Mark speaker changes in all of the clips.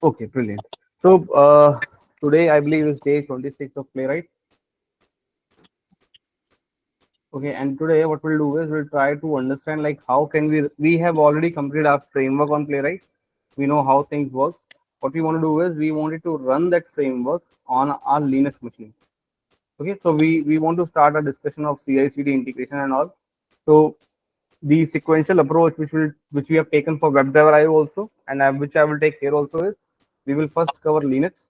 Speaker 1: Okay, brilliant. So today I believe is day 26 of Playwright. Okay, and today what we'll do is we'll try to understand like how can we have already completed our framework on Playwright. We know how things works. What we want to do is we wanted to run that framework on our Linux machine. Okay, so we want to start a discussion of CI/CD integration and all. So the sequential approach which we have taken for WebDriver IO also, and which I will take here also, is we will first cover Linux.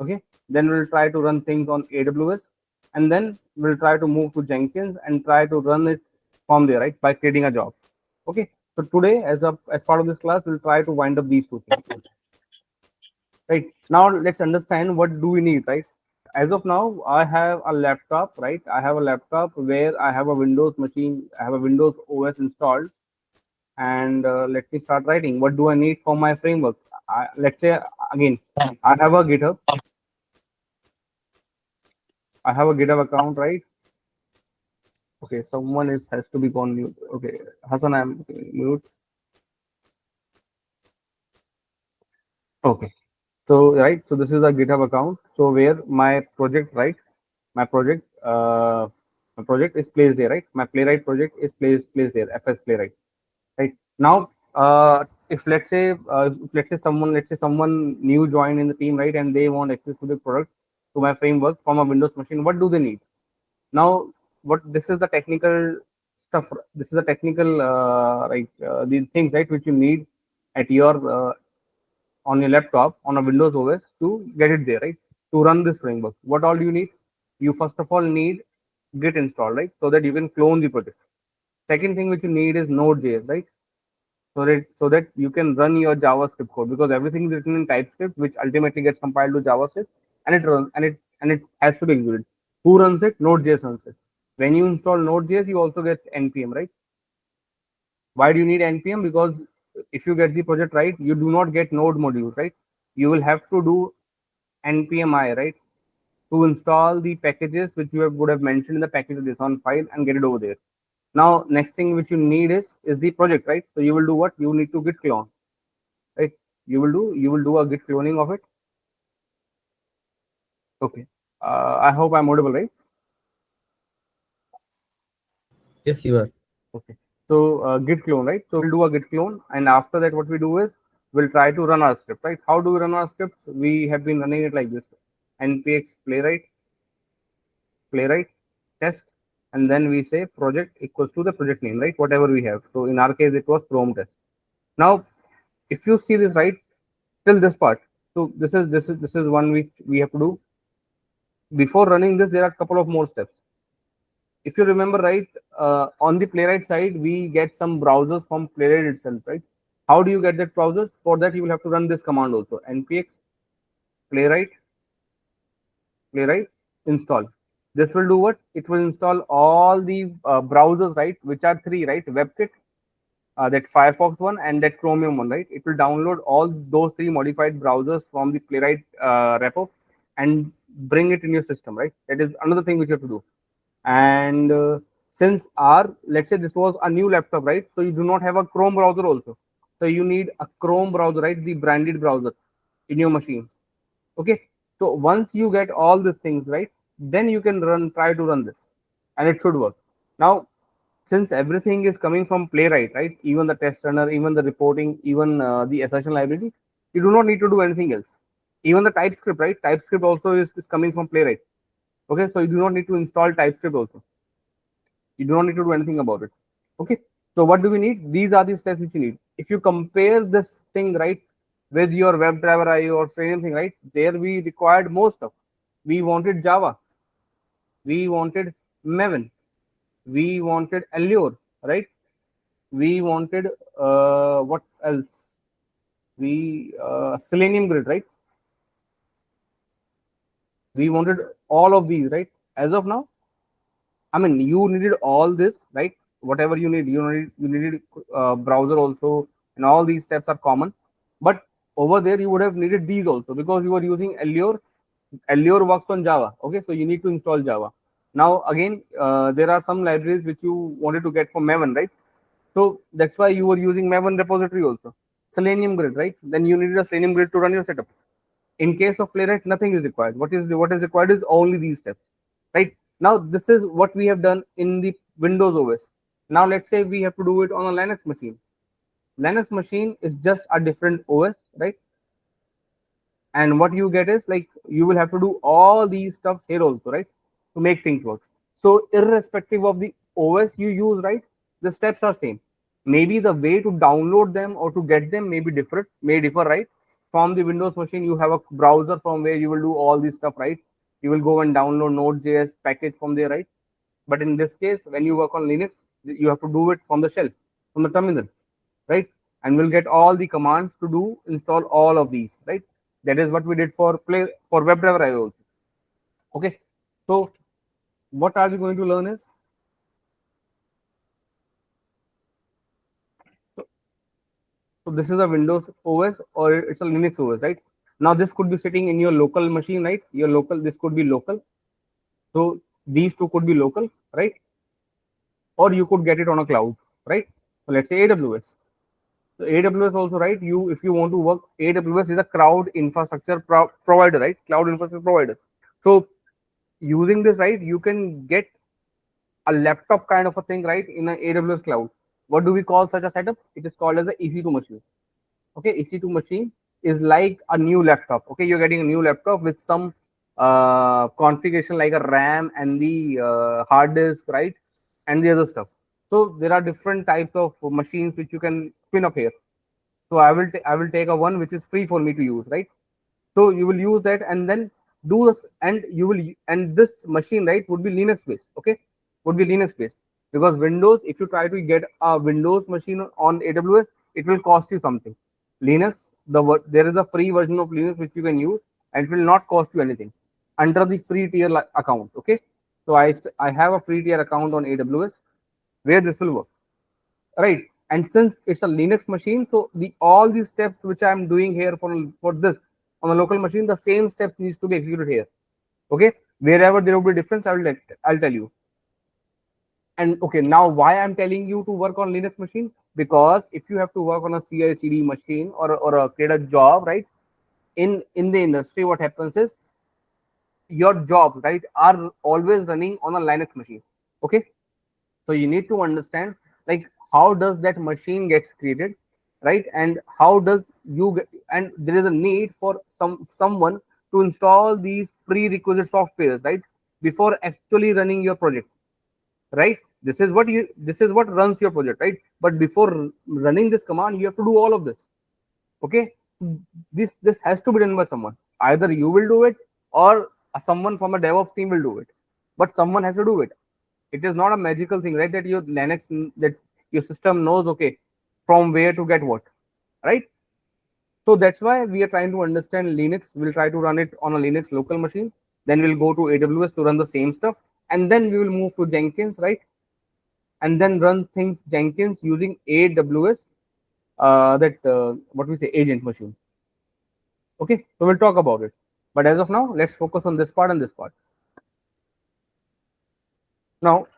Speaker 1: Okay, then we'll try to run things on AWS, and then we'll try to move to Jenkins and try to run it from there, right, by creating a job. Okay, so today as part of this class we'll try to wind up these two things. Right, now let's understand what do we need, right? As of now I have a laptop, right? I have a laptop where I have a Windows machine, I have a Windows OS installed. And let me start writing. What do I need for my framework? Let's say again, I have a GitHub. I have a GitHub account, right? Okay, someone has to be gone mute. Okay, Hassan, I'm mute. Okay, so right, so this is a GitHub account. So where my project, right? My project, my project is placed there, right? My Playwright project is placed there. FS Playwright, right? Now, if let's say someone new joined in the team, right, and they want access to the product, to my framework from a Windows machine, what do they need? Now, what this is the technical stuff. This is the technical the things, right, which you need at your on your laptop on a Windows OS to get it there, right, to run this framework. What all do you need? You first of all need Git install, right, so that you can clone the project. Second thing which you need is Node.js, right, so that you can run your JavaScript code, because everything is written in TypeScript, which ultimately gets compiled to JavaScript, and it runs and it has to be executed. Who runs it? Node.js runs it. When you install Node.js, you also get npm, right? Why do you need npm? Because if you get the project right, you do not get node modules, right? You will have to do npmi, right, to install the packages which would have mentioned in the package.json file and get it over there. Now, next thing which you need is the project, right? So you will do what? You need to git clone, right? You will do a git cloning of it. Okay. I hope I'm audible, right?
Speaker 2: Yes, you are.
Speaker 1: Okay. So git clone, right? So we'll do a git clone, and after that, what we do is we'll try to run our script, right? How do we run our scripts? We have been running it like this: npx playwright test, and then we say project equals to the project name, right? Whatever we have. So in our case, it was Chrome test. Now, if you see this, right, till this part, so this is one which we have to do. Before running this, there are a couple of more steps. If you remember, right, on the Playwright side, we get some browsers from Playwright itself, right? How do you get that browsers? For that, you will have to run this command also: npx playwright install. This will do what? It will install all the browsers, right, which are three, right? WebKit, that Firefox one, and that Chromium one, right? It will download all those three modified browsers from the Playwright repo and bring it in your system, right? That is another thing which you have to do. And since let's say this was a new laptop, right, so you do not have a Chrome browser also, so you need a Chrome browser, right, the branded browser in your machine. Okay, so once you get all these things right, then you can try to run this, and it should work. Now, since everything is coming from Playwright, right, even the test runner, even the reporting, even the assertion library, you do not need to do anything else. Even the TypeScript, right, TypeScript also is coming from Playwright. Okay, so you do not need to install TypeScript also. You do not need to do anything about it. Okay, so what do we need? These are the steps which you need. If you compare this thing, right, with your WebDriver IO or same thing, right, there we required more stuff. We wanted Java, we wanted Maven, we wanted Allure, right? We wanted what else? We Selenium Grid, right? We wanted all of these, right? As of now, I mean, you needed all this, right? Whatever you needed browser also, and all these steps are common. But over there, you would have needed these also, because you are using Allure. Allure works on Java. Okay, so you need to install Java. Now again, there are some libraries which you wanted to get from Maven, right? So that's why you were using Maven repository also. Selenium grid, right? Then you need a Selenium grid to run your setup. In case of Playwright, nothing is required. What is required is only these steps, right? Now this is what we have done in the Windows OS. Now let's say we have to do it on a Linux machine. Linux machine is just a different OS, right? And what you get is like you will have to do all these stuff here also, right, to make things work. So irrespective of the OS you use, right, the steps are same. Maybe the way to download them or to get them may be different, may differ, right? From the Windows machine, you have a browser from where you will do all this stuff, right? You will go and download Node.js package from there, right? But in this case, when you work on Linux, you have to do it from the shell, from the terminal, right? And we'll get all the commands to do install all of these, right? That is what we did for WebDriver IO. Okay, so what are we going to learn is, so this is a Windows OS or it's a Linux OS, right? Now this could be sitting in your local machine, right? Your local, this could be local. So these two could be local, right? Or you could get it on a cloud, right? So let's say AWS. So AWS also, right? You, if you want to work, AWS is a cloud infrastructure provider, right? Cloud infrastructure provider. So using this, right, you can get a laptop kind of a thing, right, in an AWS cloud. What do we call such a setup? It is called as the EC2 machine. Okay, EC2 machine is like a new laptop. Okay, you're getting a new laptop with some configuration like a RAM and the hard disk, right, and the other stuff. So there are different types of machines which you can spin up here. So I will take a one which is free for me to use, right? So you will use that and then do this, and you will, and this machine, right, would be Linux based. Okay, would be Linux based, because Windows, if you try to get a Windows machine on AWS, it will cost you something. Linux, there is a free version of Linux which you can use, and it will not cost you anything under the free tier account. Okay, so I have a free tier account on AWS where this will work, right? And since it's a Linux machine, so the all these steps which I'm doing here for this on a local machine, the same steps needs to be executed here. Okay, wherever there will be difference, I'll tell you. And okay, now why I'm telling you to work on Linux machine? Because if you have to work on a CI/CD machine or create a job, right, in the industry, what happens is your jobs, right, are always running on a Linux machine. Okay, so you need to understand like how does that machine gets created, right? And how does you get, and there is a need for someone to install these prerequisite softwares, right, before actually running your project, right? This is what runs your project, right? But before running this command, you have to do all of this. Okay, this has to be done by someone. Either you will do it or someone from a DevOps team will do it, but someone has to do it. It is not a magical thing, right, that your Linux, that your system knows, okay, from where to get what, right? So that's why we are trying to understand Linux. We'll try to run it on a Linux local machine, then we'll go to AWS to run the same stuff, and then we will move to Jenkins, right, and then run things Jenkins using AWS, what we say, agent machine. Okay, so we'll talk about it, but as of now, let's focus on this part and this part. Now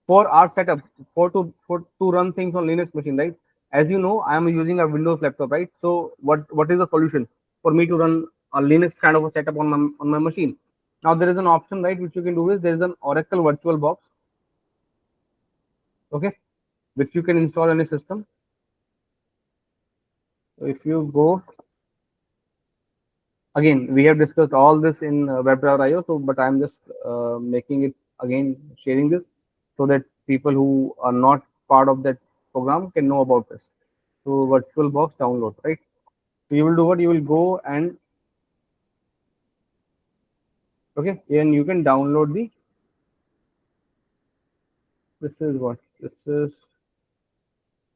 Speaker 1: for our setup, for to run things on Linux machine, right? As you know, I am using a Windows laptop, right? So what is the solution for me to run a Linux kind of a setup on my machine? Now there is an option, right, which you can do is there is an Oracle virtual box, okay, which you can install in a system. So if you go, again, we have discussed all this in WebDriver.io, so but I'm just making it again, sharing this so that people who are not part of that program can know about this. So VirtualBox download, right? So you will do what? You will go and okay, and you can download the. This is what this is.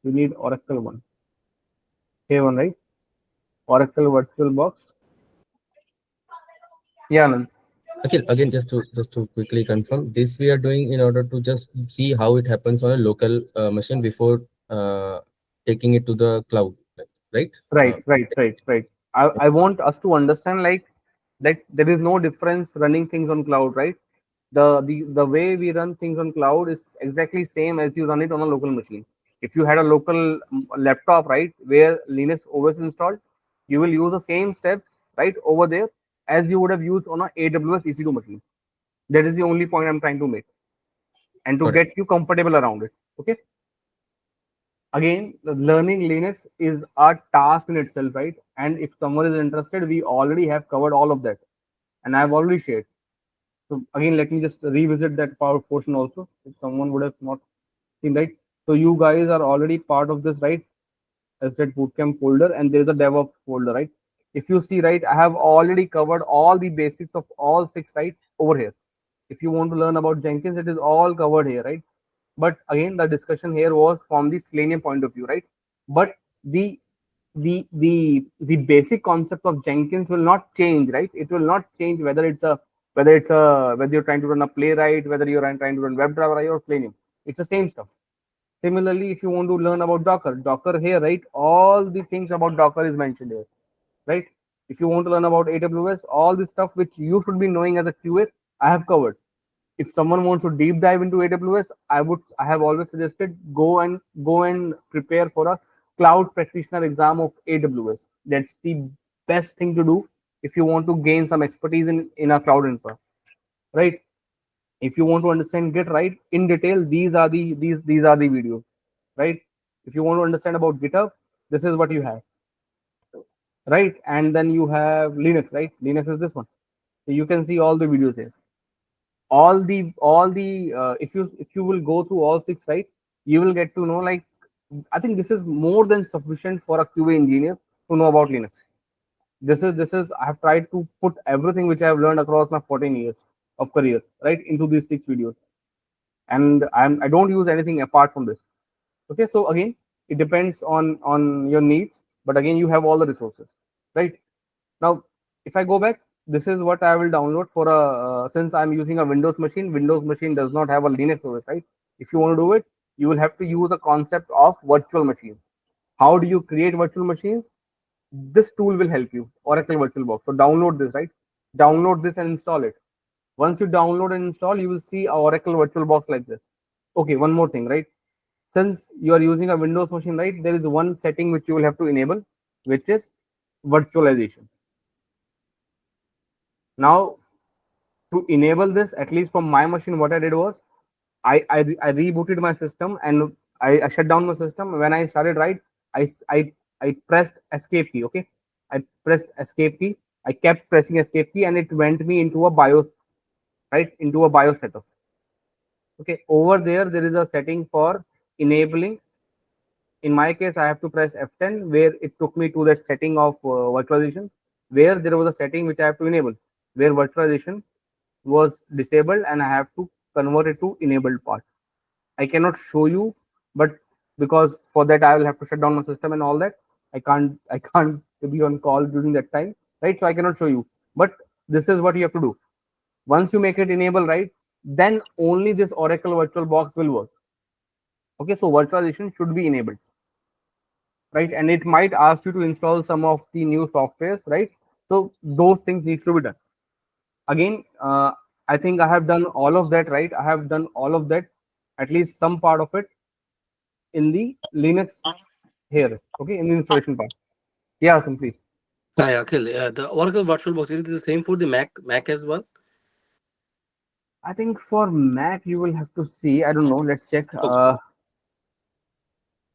Speaker 1: You need Oracle one. Here one, right? Oracle VirtualBox. Yeah, Anand.
Speaker 2: Again, just to quickly confirm, this we are doing in order to just see how it happens on a local machine before taking it to the cloud, right?
Speaker 1: Right. I want us to understand like that there is no difference running things on cloud, right? The way we run things on cloud is exactly same as you run it on a local machine. If you had a local laptop, right, where Linux OS is installed, you will use the same steps right over there as you would have used on a AWS EC2 machine. That is the only point I'm trying to make, and to
Speaker 2: Got it.
Speaker 1: get you comfortable around it. Okay. Again, learning Linux is a task in itself, right? And if someone is interested, we already have covered all of that, and I've already shared. So again, let me just revisit that power portion also, if someone would have not seen, right? So you guys are already part of this, right? As that bootcamp folder, and there is a DevOps folder, right? If you see, right, I have already covered all the basics of all six, right, over here. If you want to learn about Jenkins, it is all covered here, right? But again, the discussion here was from the Selenium point of view, right? But the basic concept of Jenkins will not change, right? It will not change whether you're trying to run a Playwright, whether you're trying to run WebDriver or Selenium. It's the same stuff. Similarly, if you want to learn about Docker here, right? All the things about Docker is mentioned here, right? If you want to learn about AWS, all the stuff which you should be knowing as a QA, I have covered. If someone wants to deep dive into AWS, I have always suggested go and prepare for a cloud practitioner exam of AWS. That's the best thing to do if you want to gain some expertise in a cloud infra, right? If you want to understand Git right in detail, these are the videos, right? If you want to understand about GitHub, this is what you have, right? And then you have Linux, right? Linux is this one. So you can see all the videos here. All the if you will go through all six, right, you will get to know, like, I think this is more than sufficient for a QA engineer to know about Linux. This is I have tried to put everything which I have learned across my 14 years of career, right, into these six videos, and I don't use anything apart from this. Okay, so again, it depends on your needs, but again, you have all the resources, right? Now, if I go back, this is what I will download for a since I'm using a Windows machine. Windows machine does not have a Linux OS, right? If you want to do it, you will have to use the concept of virtual machines. How do you create virtual machines? This tool will help you, Oracle VirtualBox. So download this, right? Download this and install it. Once you download and install, you will see a Oracle VirtualBox like this. Okay, one more thing, right? Since you are using a Windows machine, right, there is one setting which you will have to enable, which is virtualization. Now, to enable this, at least from my machine, what I did was I rebooted my system, and I shut down my system. When I started, right, I, I, I pressed escape key. Okay. I pressed escape key. I kept pressing escape key, and it went me into a BIOS, right, into a BIOS setup. Okay. Over there is a setting for enabling. In my case, I have to press F10, where it took me to that setting of virtualization, where there was a setting which I have to enable, where virtualization was disabled, and I have to convert it to enabled part. I cannot show you, but because for that I will have to shut down my system and all that. I can't be on call during that time, right? So I cannot show you. But this is what you have to do. Once you make it enable, right, then only this Oracle VirtualBox will work. Okay, so virtualization should be enabled, right? And it might ask you to install some of the new softwares, right? So those things needs to be done. Again, I think I have done all of that, right? I have done all of that, at least some part of it, in the Linux here, okay, in the installation part. Yeah, Asim, please.
Speaker 3: Hi, Akhil. The Oracle VirtualBox, is it the same for the Mac as well?
Speaker 1: I think for Mac you will have to see. I don't know. Let's check.
Speaker 3: Okay.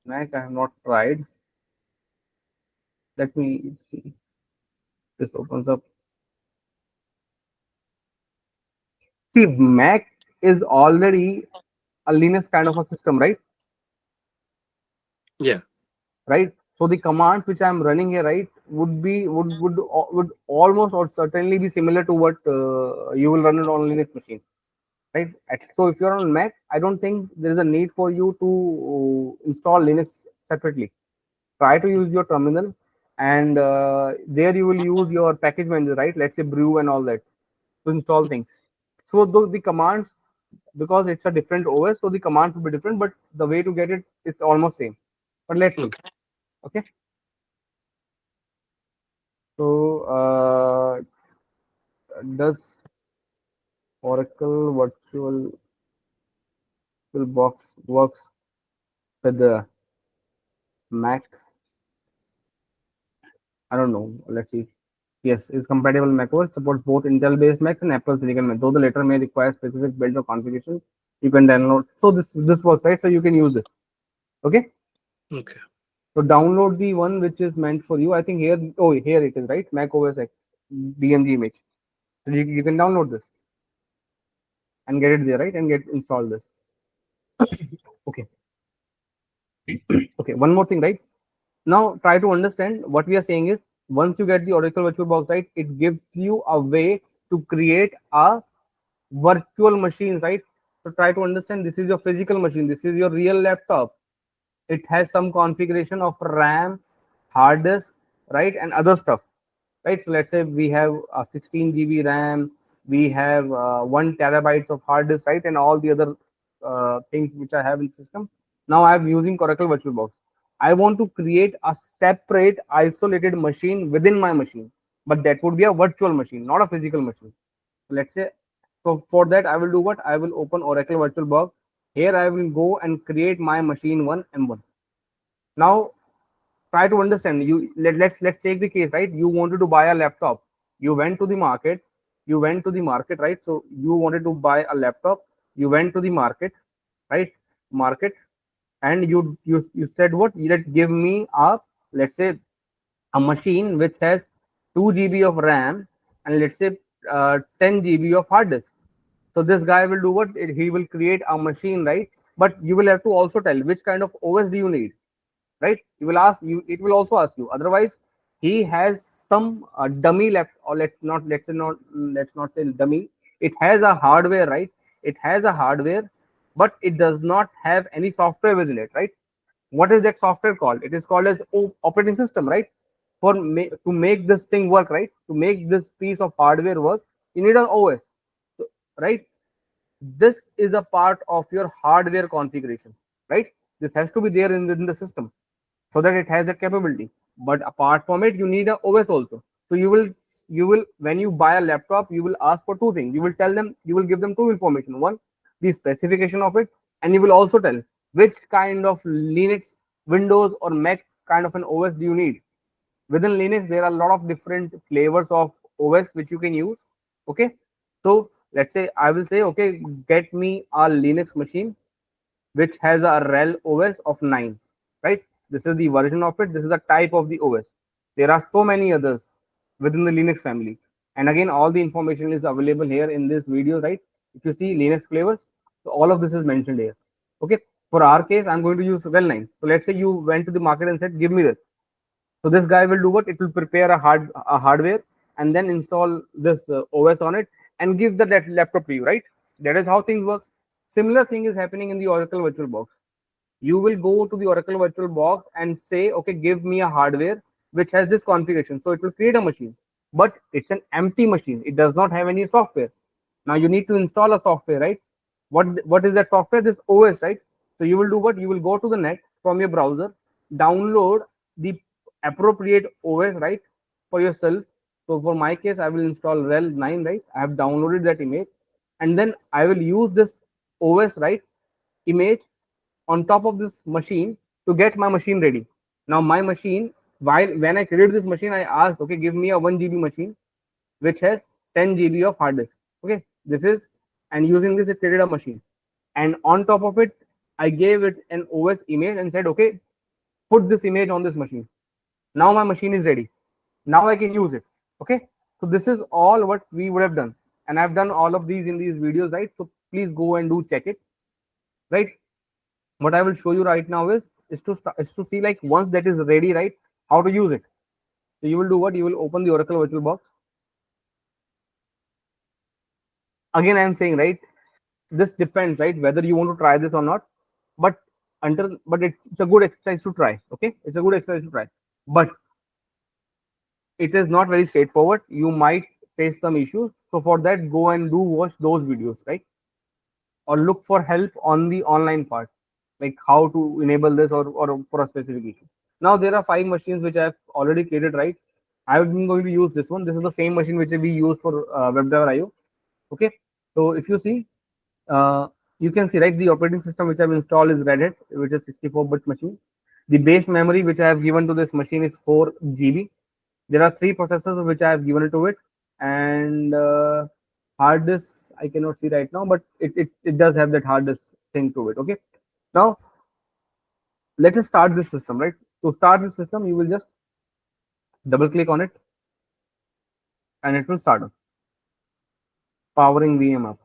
Speaker 1: Mac I have not tried. Let me see. This opens up. See, Mac is already a Linux kind of a system, right?
Speaker 3: Yeah.
Speaker 1: Right. So the commands which I'm running here, right, would almost or certainly be similar to what you will run it on Linux machine, right? So if you're on Mac, I don't think there is a need for you to install Linux separately. Try to use your terminal, and there you will use your package manager, right? Let's say brew and all that to install things. So the commands, because it's a different OS, so the commands will be different, but the way to get it is almost same. But let's see.
Speaker 3: Okay.
Speaker 1: Okay. So does Oracle Virtual Box works with the Mac. I don't know. Let's see. Yes, is compatible macOS, supports both Intel-based Macs and Apple Silicon Mac. Though the latter may require specific build or configuration, you can download. So this works, right? So you can use this. Okay.
Speaker 3: Okay.
Speaker 1: So download the one which is meant for you. I think here. Oh, here it is, right? Mac OS X DMG image. So you can download this and get it there, right? And get install this. Okay. Okay. One more thing, right? Now try to understand what we are saying is once you get the Oracle VirtualBox, right, it gives you a way to create a virtual machine, right? So try to understand this is your physical machine, this is your real laptop. It has some configuration of RAM, hard disk, right, and other stuff, right? So let's say we have a 16 GB RAM, we have 1 terabytes of hard disk, right, and all the other things which I have in system. Now I am using Oracle VirtualBox. I want to create a separate isolated machine within my machine, but that would be a virtual machine, not a physical machine. Let's say, so for that I will do what? I will open Oracle VirtualBox. Here I will go and create my machine 1 M1. Now try to understand. Let's take the case, right? You wanted to buy a laptop. You went to the market. Right? So you wanted to buy a laptop. You went to the market, right? Market, and you said what? Let give me a, let's say, a machine which has 2 GB of RAM and let's say 10 GB of hard disk. So this guy will do what? He will create a machine, right? But you will have to also tell which kind of OS do you need, right? He will ask you. It will also ask you. Otherwise, he has some dummy left, or let's not say dummy. It has a hardware, right? It has a hardware, but it does not have any software within it, right? What is that software called? It is called as operating system, right? To make this thing work, right? To make this piece of hardware work, you need an OS, so, right? This is a part of your hardware configuration, right? This has to be there in the system so that it has that capability. But apart from it, you need a OS also. So you will when you buy a laptop, you will ask for two things. You will give them two information. One, the specification of it, and you will also tell which kind of Linux, Windows, or Mac kind of an OS do you need. Within Linux, there are a lot of different flavors of OS which you can use. Okay, so let's say I will say, okay, get me a Linux machine which has a RHEL OS of 9, right? This is the version of it. This is the type of the OS. There are so many others within the Linux family. And again, all the information is available here in this video, right? If you see Linux flavors, so all of this is mentioned here. Okay. For our case, I'm going to use RHEL 9. So let's say you went to the market and said, give me this. So this guy will do what? It will prepare a hardware and then install this OS on it and give the laptop to you, right? That is how things works. Similar thing is happening in the Oracle VirtualBox. You will go to the Oracle VirtualBox and say, okay, give me a hardware which has this configuration. So it will create a machine, but it's an empty machine. It does not have any software. Now you need to install a software, right? What is that software? This OS, right? So you will do what? You will go to the net from your browser, download the appropriate OS, right, for yourself. So for my case, I will install RHEL 9, right? I have downloaded that image, and then I will use this OS, right, image on top of this machine to get my machine ready. Now my machine, when I created this machine, I asked, okay, give me a 1 GB machine which has 10 GB of hard disk. Okay, this is, and using this, it created a machine. And on top of it, I gave it an OS image and said, okay, put this image on this machine. Now my machine is ready. Now I can use it. Okay, so this is all what we would have done. And I've done all of these in these videos, right? So please go and do check it, right? What I will show you right now is to see, like, once that is ready, right, how to use it. So you will do what? You will open the Oracle VirtualBox. Again, I am saying, right, this depends, right, whether you want to try this or not. But it's a good exercise to try. Okay, it's a good exercise to try, but it is not very straightforward. You might face some issues. So for that, go and watch those videos, right? Or look for help on the online part, like how to enable this or for a specific issue. Now there are 5 machines which I have already created, right? I'm going to use this one. This is the same machine which we use for WebDriver IO. Okay, so if you see, you can see, right, the operating system which I've installed is Red Hat, which is 64-bit machine. The base memory which I have given to this machine is 4 GB. There are 3 processors which I have given to it, and hard disk I cannot see right now, but it does have that hard disk thing to it. Okay, now let us start this system, right? To start this system, you will just double click on it, and it will start up. Powering VM up.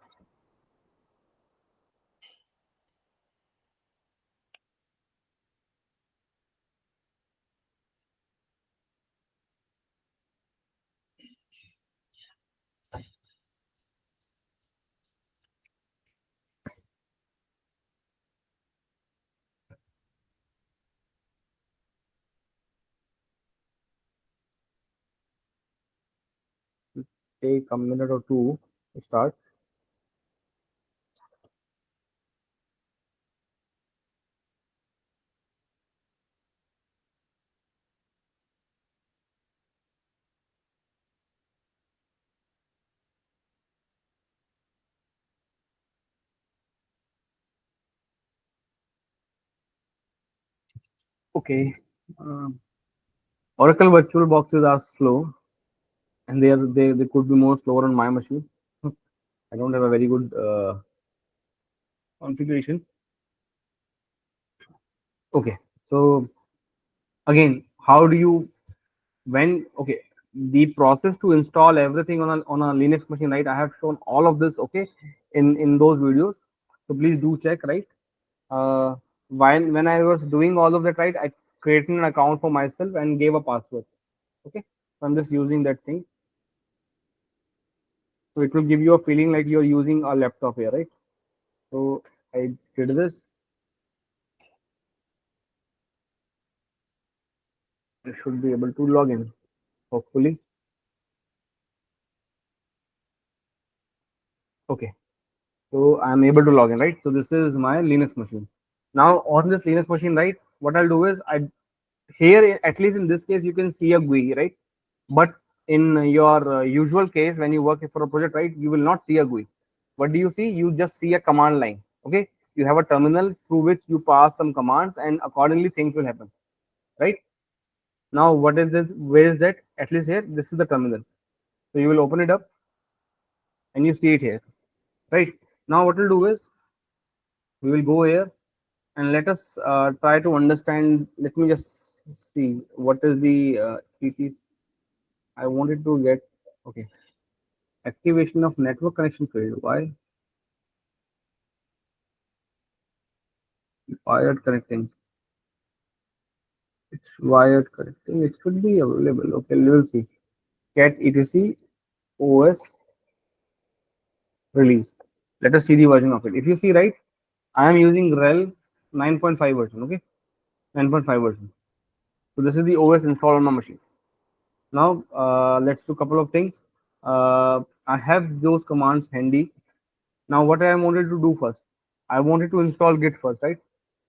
Speaker 1: Take a minute or two to start. Okay. Um, Oracle virtual boxes are slow, and they could be more slower on my machine. I don't have a very good configuration. Okay, so again, how do you when okay the process to install everything on a Linux machine, right? I have shown all of this, okay, in those videos. So please do check, right? Uh, when I was doing all of that, right, I created an account for myself and gave a password. Okay, so I'm just using that thing. So it will give you a feeling like you're using a laptop here, right? So I did this. I should be able to log in, hopefully. Okay, so I'm able to log in, right? So this is my Linux machine. Now on this Linux machine, right, what I'll do is here, at least in this case, you can see a GUI, right? But in your usual case, when you work for a project, right, you will not see a GUI. What do you see? You just see a command line. Okay, you have a terminal through which you pass some commands, and accordingly things will happen, right? Now, what is this? Where is that? At least here, this is the terminal. So you will open it up, and you see it here, right? Now, what we'll do is we will go here and let us try to understand. Let me just see what is the TTs. I wanted to get, okay, activation of network connection field. Why? Wired connecting. It's wired connecting. It should be available. Okay, we will see. Cat etc OS release. Let us see the version of it. If you see, right, I am using RHEL 9.5 version. Okay, 9.5 version. So this is the OS installed on my machine. Now let's do a couple of things. I have those commands handy. Now what I wanted to do first, I wanted to install Git first, right?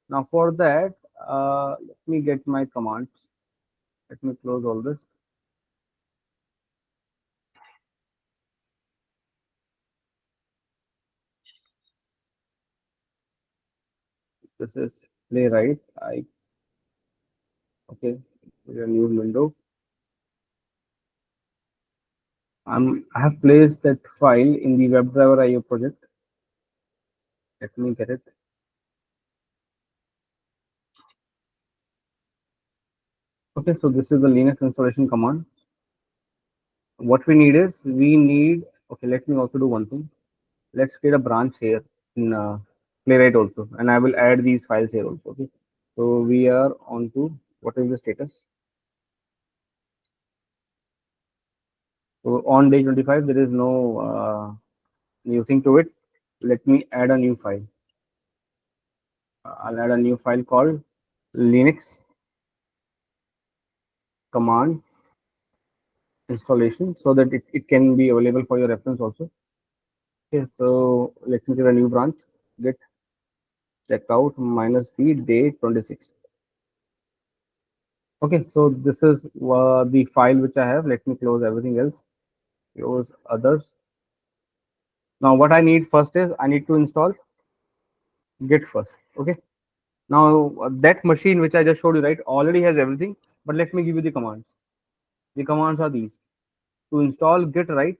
Speaker 1: Now for that, let me get my commands. Let me close all this. This is Playwright. Okay, a new window. I have placed that file in the WebDriver IO project. Let me get it. Okay, so this is the Linux installation command. What we need is okay, let me also do one thing. Let's create a branch here in Playwright also, and I will add these files here also. Okay, so we are on to what is the status. So on day 25, there is no new thing to it. Let me add a new file. I'll add a new file called Linux command installation so that it can be available for your reference also. Okay, so let me give a new branch. Get checkout -b day 26. Okay, so this is the file which I have. Let me close everything else. Close others. Now what I need first is I need to install Git first. Okay, Now that machine which I just showed you, right, already has everything. But let me give you the commands. The commands are these. To install git, right?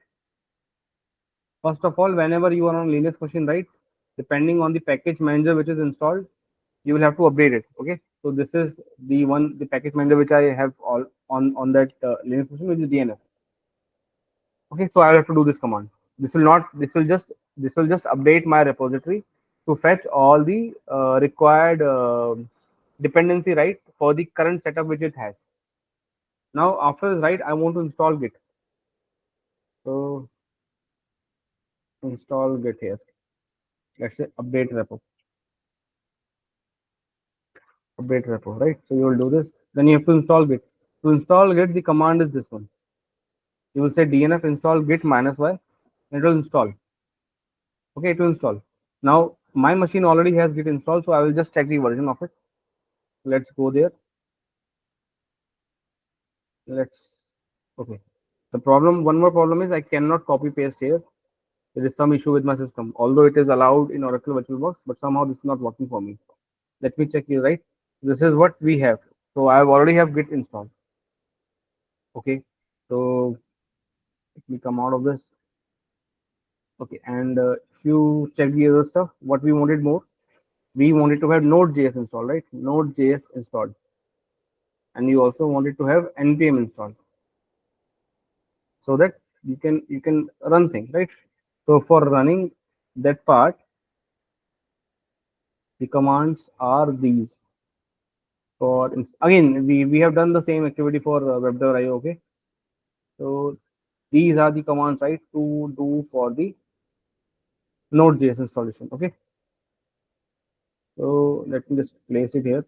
Speaker 1: First of all, whenever you are on Linux machine, right, depending on the package manager which is installed, you will have to update it. Okay, so this is the package manager which I have all on that Linux machine, which is DNF. Okay, so I will have to do this command. This will not. This will just update my repository to fetch all the required dependency, right, for the current setup which it has. Now after this, right, I want to install git. So install git here. Let's say update repo. Update repo, right? So you will do this. Then you have to install git. To install git, the command is this one. You will say dnf install git -y, and it will install. Okay, it will install. Now my machine already has git installed, so I will just check the version of it. Let's go there. Let's okay. The problem, one more problem is I cannot copy paste here. There is some issue with my system. Although it is allowed in Oracle VirtualBox, but somehow this is not working for me. Let me check here, right? This is what we have. So I already have git installed. Okay. So let me come out of this. Okay, and if you check the other stuff, what we wanted more, we wanted to have Node.js installed, right? Node.js installed, and you also wanted to have npm installed, so that you can run things, right? So for running that part, the commands are these. For again, we have done the same activity for web.io. Okay, so these are the commands, right, to do for the Node.js installation. Okay, so let me just place it here.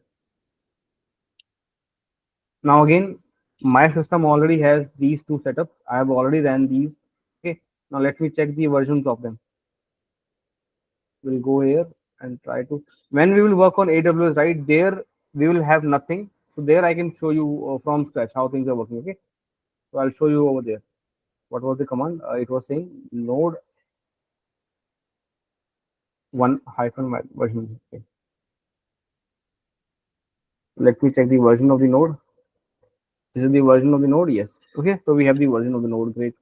Speaker 1: Now again, my system already has these two setups. I have already ran these. Okay, now let me check the versions of them. We'll go here and try to, when we will work on AWS, right, there we will have nothing. So there I can show you from scratch how things are working. Okay, so I'll show you over there. What was the command? It was saying node 1 hyphen version. Okay. Let me check the version of the node. This is the version of the node. Yes. Okay, so we have the version of the node. Great.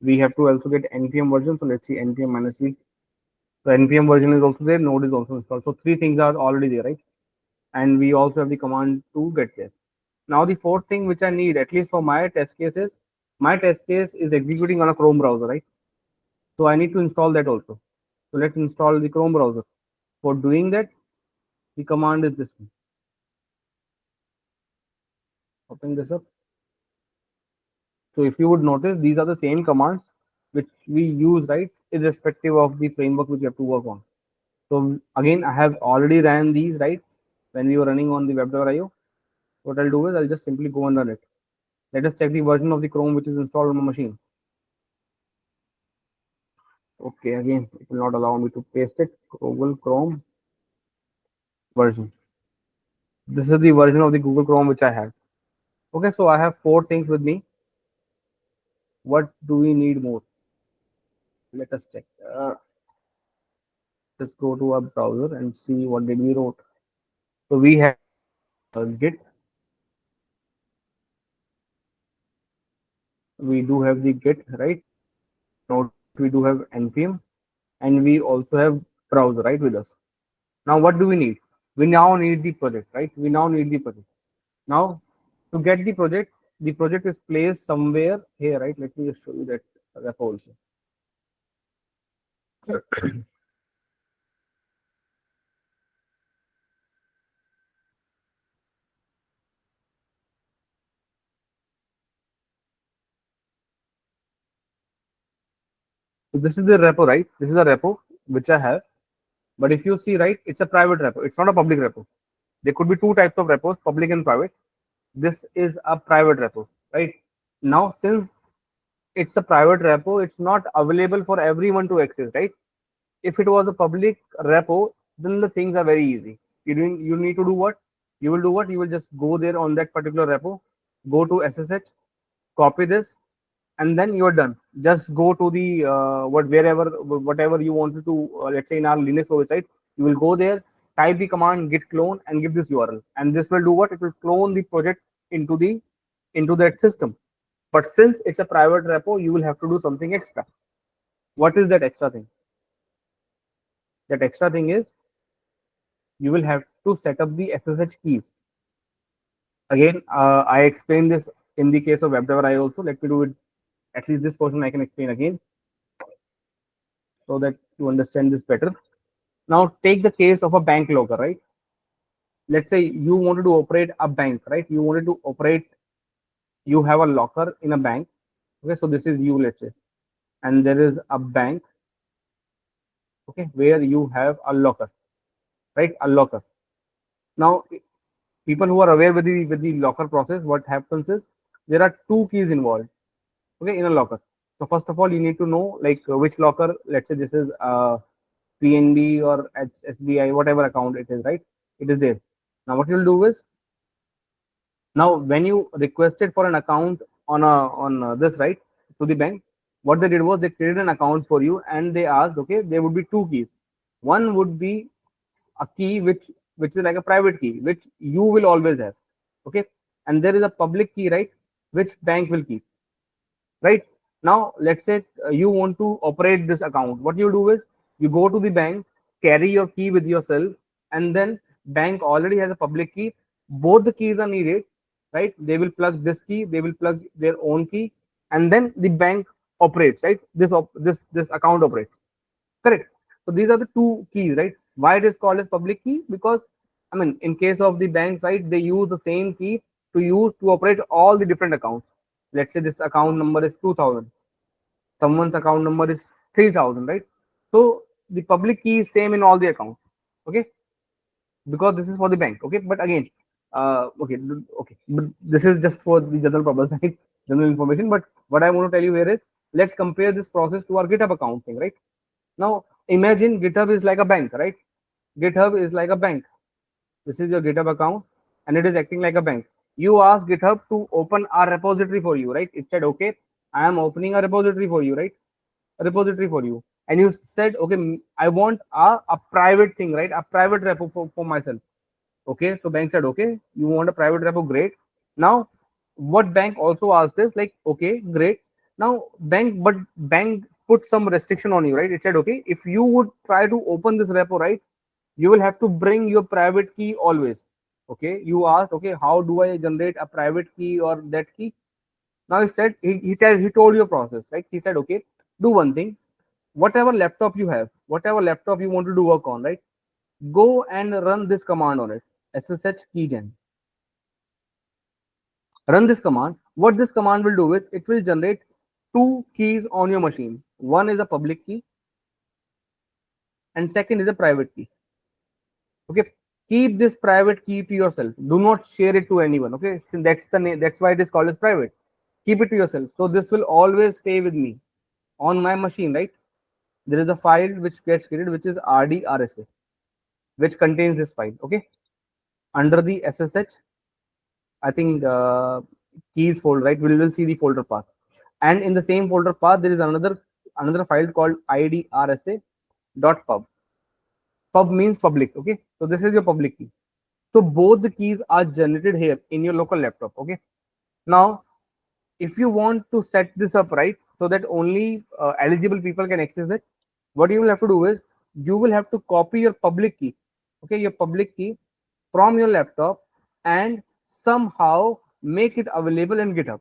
Speaker 1: We have to also get npm version. So let's see npm -v. So npm version is also there. Node is also installed. So three things are already there, right? And we also have the command to get there. Now the fourth thing which I need, at least for my test cases, my test case is executing on a Chrome browser, right? So I need to install that also. So let's install the Chrome browser. For doing that, the command is this one. Open this up. So if you would notice, these are the same commands which we use, right, irrespective of the framework which you have to work on. So again, I have already ran these, right, when we were running on the web.io. What I'll do is I'll just simply go and run it. Let us check the version of the Chrome which is installed on my machine. Okay, again, it will not allow me to paste it. Google Chrome version. This is the version of the Google Chrome which I have. Okay, so I have four things with me. What do we need more? Let us check. Let's go to our browser and see what did we wrote. So we have git. We do have the git, right? Now we do have npm, and we also have browser, right, with us. Now what do we need? We now need the project, right? We now need the project. Now to get the project is placed somewhere here, right? Let me just show you that repo also. So this is the repo, right? This is a repo which I have. But if you see, right, it's a private repo. It's not a public repo. There could be two types of repos, public and private. This is a private repo, right? Now, since it's a private repo, it's not available for everyone to access, right? If it was a public repo, then the things are very easy. You need to do what? You will do what? You will just go there on that particular repo, go to SSH, copy this, and then you're done. Just go to the whatever you wanted to. Let's say in our Linux OS, right? You will go there, type the command git clone and give this URL, and this will do what? It will clone the project into that system. But since it's a private repo, you will have to do something extra. What is that extra thing? That extra thing is you will have to set up the SSH keys. Again, I explained this in the case of WebDriver also. Let me do it. At least this portion I can explain again so that you understand this better. Now take the case of a bank locker, right? Let's say you wanted to operate a bank, right? You wanted to operate, you have a locker in a bank. Okay, so this is you, let's say, and there is a bank, okay, where you have a locker, right? A locker. Now, people who are aware with the locker process, what happens is there are two keys involved, okay, in a locker. So first of all, you need to know like which locker. Let's say this is PNB or SBI, whatever account it is, right? It is there. Now, what you'll do is, now when you requested for an account on this, right, to the bank, what they did was they created an account for you, and they asked, okay, there would be two keys. One would be a key which is like a private key, which you will always have, okay, and there is a public key, right, which bank will keep, right? Now let's say you want to operate this account. What you do is you go to the bank, carry your key with yourself, and then bank already has a public key. Both the keys are needed, right? They will plug this key, they will plug their own key, and then the bank operates, right? This account operates, correct? So these are the two keys, right? Why it is called as public key? Because I mean, in case of the bank side, they use the same key to operate all the different accounts. Let's say this account number is 2000, someone's account number is 3000, right? So the public key is same in all the accounts, okay, because this is for the bank, okay. But again, okay, but this is just for the general purpose, right? General information. But what I want to tell you here is, let's compare this process to our GitHub account thing, right? Now imagine GitHub is like a bank, right? GitHub is like a bank. This is your GitHub account, and it is acting like a bank. You ask GitHub to open a repository for you, right? It said, okay, I am opening a repository for you, right? A repository for you. And you said, okay, I want a private thing, right? A private repo for myself. Okay, so bank said, okay, you want a private repo, great. Now, what bank also asked is like, okay, great. Now, bank put some restriction on you, right? It said, okay, if you would try to open this repo, right, you will have to bring your private key always. Okay, you asked, okay, how do I generate a private key or that key? Now he said, he told you a process, right? He said, okay, do one thing, whatever laptop you have, whatever laptop you want to do work on, right, go and run this command on it, SSH keygen. Run this command. What this command will do is, it will generate two keys on your machine. One is a public key and second is a private key. Okay, keep this private key to yourself. Do not share it to anyone. Okay, so that's the name. That's why it is called as private. Keep it to yourself. So this will always stay with me on my machine, right? There is a file which gets created, which is RDRSA, which contains this file. Okay, under the SSH, I think keys folder, right? We will see the folder path, and in the same folder path there is another file called IDRSA.pub. Pub means public. Okay, so this is your public key. So both the keys are generated here in your local laptop. Okay, now if you want to set this up, right, so that only eligible people can access it, what you will have to do is you will have to copy your public key, okay, your public key from your laptop, and somehow make it available in GitHub.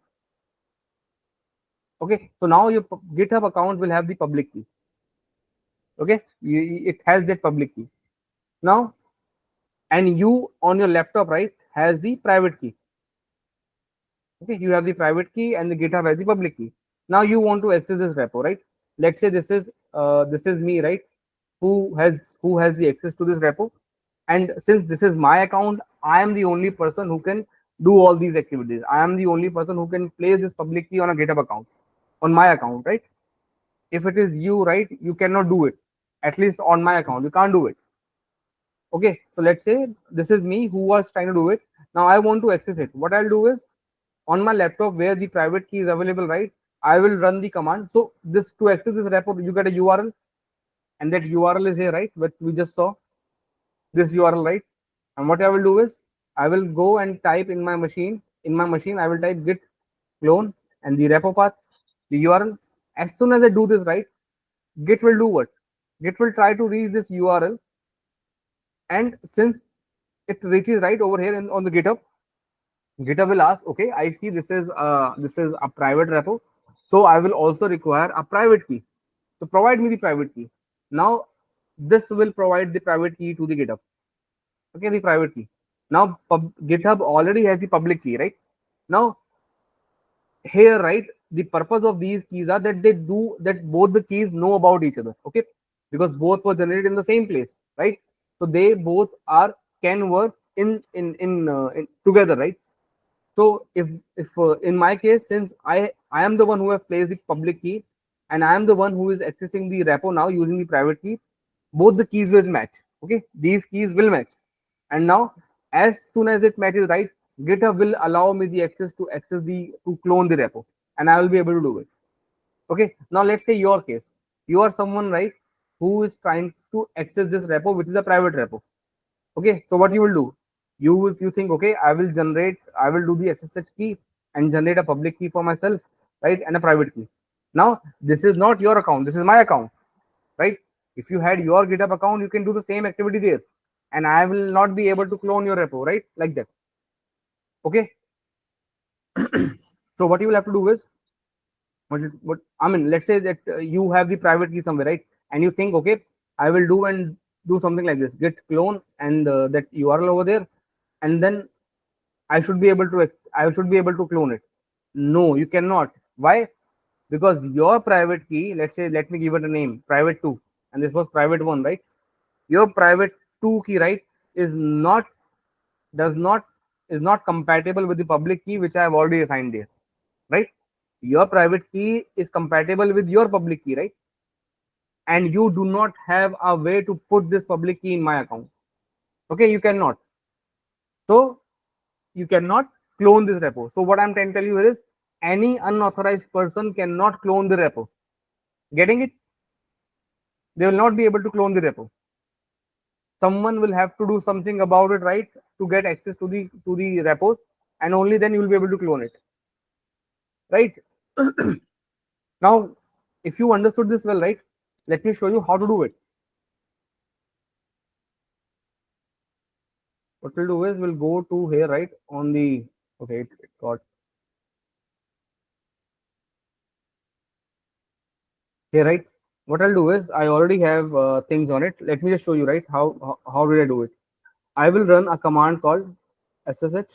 Speaker 1: Okay, so now your GitHub account will have the public key. Okay, it has that public key now, and you on your laptop, right, has the private key. Okay, you have the private key and the GitHub has the public key. Now you want to access this repo, right? Let's say this is me, right, who has the access to this repo, and since this is my account, I am the only person who can do all these activities. I am the only person who can place this public key on a GitHub account, on my account, right? If it is you, right, you cannot do it. At least on my account, you can't do it. Okay, so let's say this is me who was trying to do it. Now I want to access it. What I'll do is, on my laptop where the private key is available, right, I will run the command. So this, to access this repo, you get a URL, and that URL is here, right, what we just saw. this URL, right? And what I will do is I will go and type in my machine. In my machine, I will type git clone and the repo path, the URL. As soon as I do this, right, Git will do what? Git will try to reach this URL, and since it reaches right over here on the GitHub, GitHub will ask, okay, I see this is a private repo, so I will also require a private key. So provide me the private key. Now this will provide the private key to the GitHub. Okay, the private key. Now GitHub already has the public key, right? Now here, right, the purpose of these keys are that they do that both the keys know about each other. Okay, because both were generated in the same place, right? So they both are can work in together, right? So if in my case, since I am the one who have placed the public key and I am the one who is accessing the repo now using the private key, both the keys will match. Okay, these keys will match, and now as soon as it matches, right, GitHub will allow me the access to clone the repo, and I will be able to do it. Okay, now let's say your case, you are someone, right, who is trying to access this repo, which is a private repo. Okay, so what you will do, you think, okay, I will do the SSH key and generate a public key for myself, right, and a private key. Now this is not your account, this is my account, right? If you had your GitHub account, you can do the same activity there, and I will not be able to clone your repo, right, like that. Okay. So what you will have to do is, what I mean, let's say that you have the private key somewhere, right, and you think, okay, I will do something like this, git clone and that URL over there, and then I should be able to clone it. No, you cannot. Why? Because your private key, let's say, let me give it a name, private 2, and this was private 1, right? Your private 2 key, right, is not does not is not compatible with the public key which I have already assigned there, right? Your private key is compatible with your public key, right? And you do not have a way to put this public key in my account. Okay, you cannot. So you cannot clone this repo. So what I'm trying to tell you is any unauthorized person cannot clone the repo. Getting it? They will not be able to clone the repo. Someone will have to do something about it, right, to get access to the repos, and only then you will be able to clone it, right? Now, if you understood this well, right, let me show you how to do it. What we'll do is we'll go to here, right, on the, okay, it got here, right? What I'll do is I already have things on it. Let me just show you, right, how did I do it. I will run a command called ssh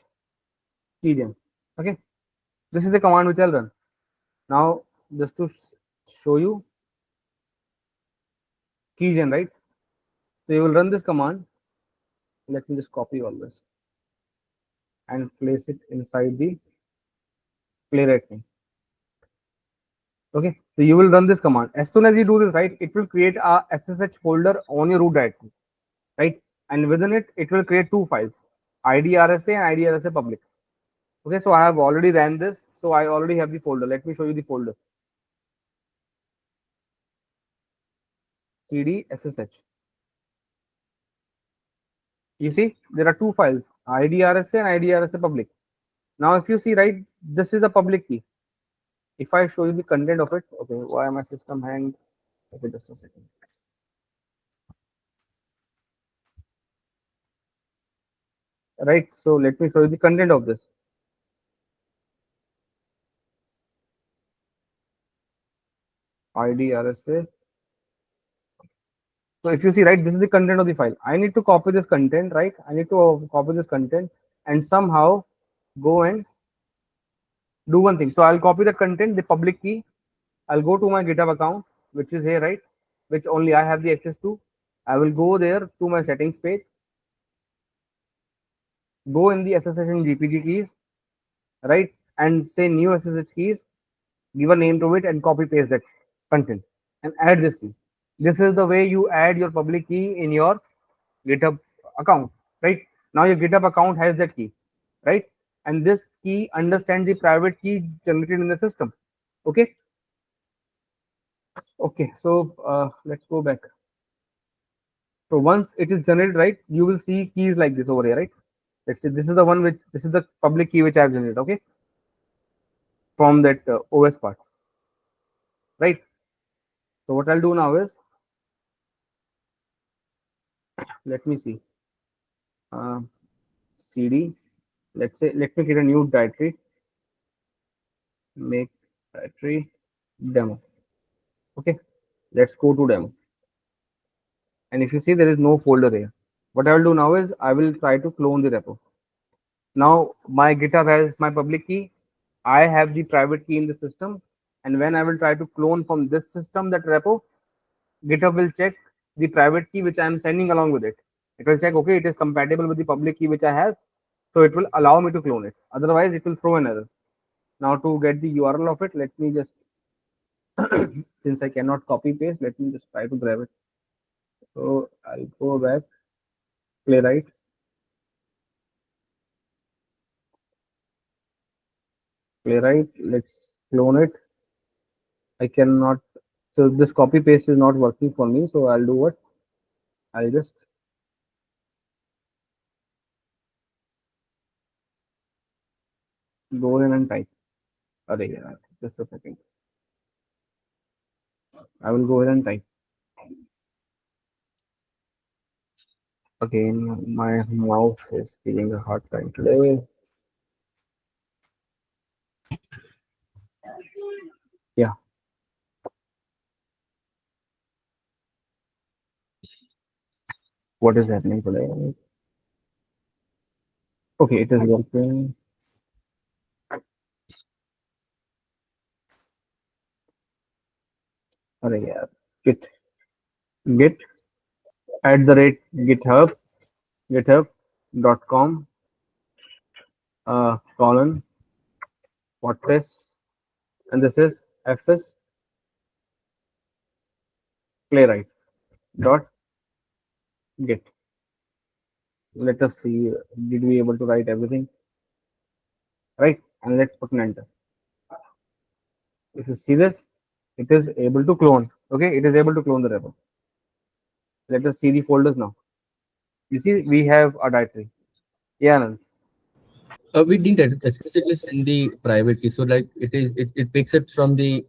Speaker 1: keygen. Okay, this is the command which I'll run. Now, just to show you keygen, right? So you will run this command. Let me just copy all this and place it inside the Playwright thing. Okay, so you will run this command. As soon as you do this, right, it will create a SSH folder on your root directory, right? And within it, it will create two files, IDRSA and IDRSA public. Okay, so I have already ran this, so I already have the folder. Let me show you the folder. CD SSH. You see, there are two files, IDRSA and IDRSA public. Now, if you see, right, this is a public key. If I show you the content of it, okay, why my system hanged? Okay, just a second. Right, so let me show you the content of this. IDRSA. So if you see, right, this is the content of the file. I need to copy this content, right? I need to copy this content and somehow go and do one thing. So I'll copy the content, the public key. I'll go to my GitHub account, which is here, right? Which only I have the access to. I will go there to my settings page. Go in the SSH and GPG keys, right? And say new SSH keys, give a name to it and copy paste that content and add this key. This is the way you add your public key in your GitHub account, right? Now your GitHub account has that key, right? And this key understands the private key generated in the system. Okay. Okay. So let's go back. So once it is generated, right, you will see keys like this over here, right? Let's say this is the one which this is the public key which I have generated, okay, from that OS part, right? So what I'll do now is, let me see, cd. Let's say let me create a new directory, make directory demo. Okay, let's go to demo. And if you see there is no folder here, what I will do now is I will try to clone the repo. Now my GitHub has my public key. I have the private key in the system. And when I will try to clone from this system that repo, GitHub will check the private key which I am sending along with it. It will check, okay, it is compatible with the public key which I have. So it will allow me to clone it. Otherwise, it will throw an error. Now to get the URL of it, let me just, since I cannot copy paste, let me just try to grab it. So I'll go back, Playwright. Playwright, let's clone it. I cannot, so this copy paste is not working for me. So I'll do what? I'll just go in and type. Array, yeah, just a second. I will go ahead and type. Again, my mouse is giving a hard time today. Yeah. What is happening today? Okay, it is working. Array, yeah. Git at the rate github.com colon WordPress, and this is fs playwright dot git. Let us see, did we able to write everything right? And let's put an enter. If you see this, it is able to clone. Okay, it is able to clone the repo. Let us see the folders now. You see, we have a directory. Yeah, Anand.
Speaker 2: We didn't explicitly send the private key, so like it picks it from the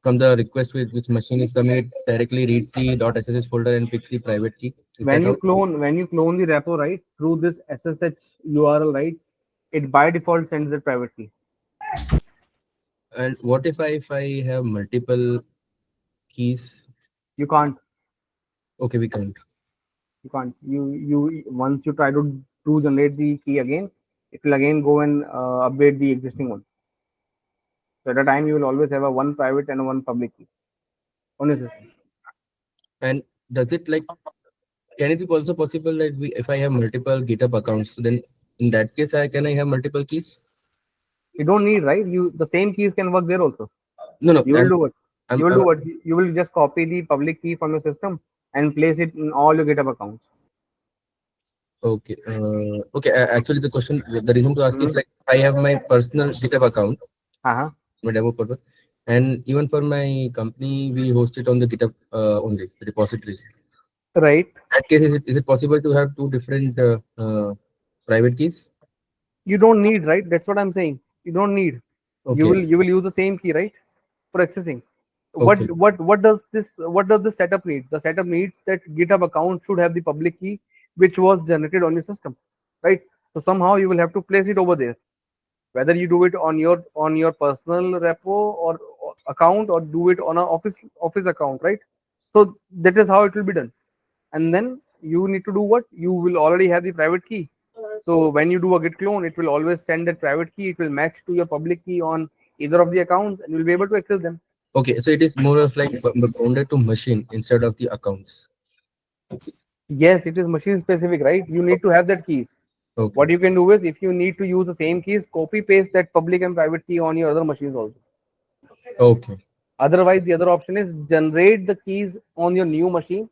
Speaker 2: from the request with which machine is coming, it directly reads the .ssh folder and picks the private key.
Speaker 1: When you clone the repo, right, through this SSH URL, right, it by default sends the private key.
Speaker 2: And what if I have multiple keys?
Speaker 1: You can't.
Speaker 2: Okay, we can't.
Speaker 1: You can't. You once you try to generate the key again, it will again go and update the existing one. So at a time, you will always have a one private and one public key on your system.
Speaker 2: And does it like, can it be also possible that if I have multiple GitHub accounts, then in that case, can I have multiple keys?
Speaker 1: You don't need, right? The same keys can work there also.
Speaker 2: No.
Speaker 1: You will do what? You will just copy the public key from your system and place it in all your GitHub accounts.
Speaker 2: Okay. Okay. Actually, the reason to ask is like I have my personal GitHub account, my demo purpose, and even for my company, we host it on the GitHub only, the repositories.
Speaker 1: Right.
Speaker 2: In that case, is it possible to have two different private keys?
Speaker 1: You don't need, right? That's what I'm saying. You don't need.
Speaker 2: Okay.
Speaker 1: You will use the same key, right, for accessing.
Speaker 2: Okay.
Speaker 1: What does this setup need? The setup needs that GitHub account should have the public key which was generated on your system, right? So somehow you will have to place it over there, whether you do it on your personal repo or account, or do it on a office account, right? So that is how it will be done. And then you need to do what? You will already have the private key. So when you do a git clone, it will always send that private key. It will match to your public key on either of the accounts, and you'll be able to access them.
Speaker 2: Okay, so it is more of like bounded to machine instead of the accounts.
Speaker 1: Yes, it is machine specific, right? You need to have that keys.
Speaker 2: Okay.
Speaker 1: What you can do is, if you need to use the same keys, copy paste that public and private key on your other machines also.
Speaker 2: Okay.
Speaker 1: Otherwise, the other option is generate the keys on your new machine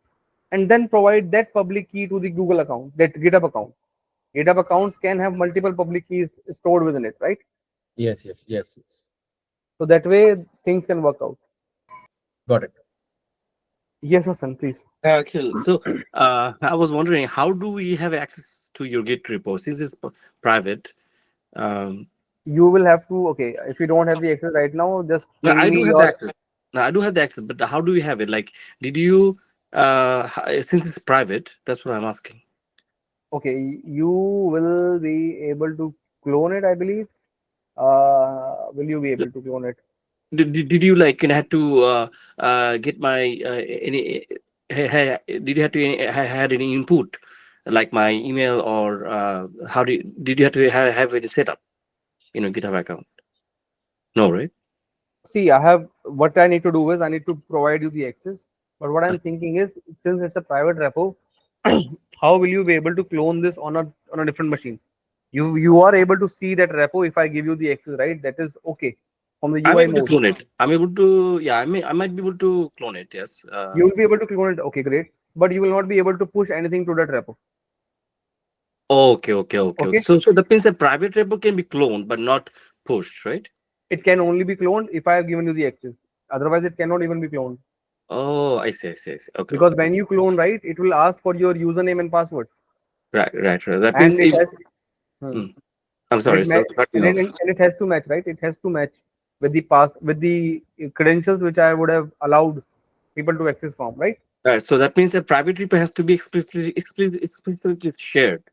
Speaker 1: and then provide that public key to the Google account, that GitHub account. GitHub accounts can have multiple public keys stored within it, right?
Speaker 2: Yes.
Speaker 1: So that way things can work out.
Speaker 2: Got it.
Speaker 1: Yes, Hassan, please.
Speaker 3: Akhil, so I was wondering, how do we have access to your Git repo since it's private? Um,
Speaker 1: You will have to, okay, if you don't have the access right now, just
Speaker 3: no,
Speaker 1: ping
Speaker 3: I do
Speaker 1: me
Speaker 3: have the
Speaker 1: your,
Speaker 3: access. No, I do have the access, but how do we have it? Like, did you since it's private? That's what I'm asking.
Speaker 1: okay, you will be able to clone it, I believe. Will you be able to clone it?
Speaker 3: Did you like had to get my any did you have to had any input like my email or how did you have to have it set up GitHub account? No, right?
Speaker 1: See, I have, what I need to do is I need to provide you the access. But what I'm thinking is, since it's a private repo, how will you be able to clone this on a different machine? You are able to see that repo if I give you the access, right? That is okay from the
Speaker 3: I'm
Speaker 1: UI
Speaker 3: able to
Speaker 1: mode.
Speaker 3: clone it. I'm able to, yeah, I might be able to clone it. Yes.
Speaker 1: You will be able to clone it. Okay, great. But you will not be able to push anything to that repo.
Speaker 3: Okay, okay, okay, okay.
Speaker 1: Okay,
Speaker 3: So that means a private repo can be cloned but not pushed, right?
Speaker 1: it can only be cloned if I have given you the access. Otherwise, it cannot even be cloned.
Speaker 3: Oh, I see, I see, I see. Okay,
Speaker 1: Because
Speaker 3: okay.
Speaker 1: when you clone, right, it will ask for your username and password,
Speaker 3: Right, right, right. That means
Speaker 1: and it
Speaker 3: it.
Speaker 1: has. Hmm.
Speaker 3: Hmm. I'm
Speaker 1: and
Speaker 3: sorry,
Speaker 1: it
Speaker 3: so
Speaker 1: ma-
Speaker 3: cut
Speaker 1: and
Speaker 3: you
Speaker 1: it,
Speaker 3: off.
Speaker 1: and it has to match, right? It has to match with the credentials which I would have allowed people to access from, right?
Speaker 3: Right, so that means a private repo has to be explicitly shared.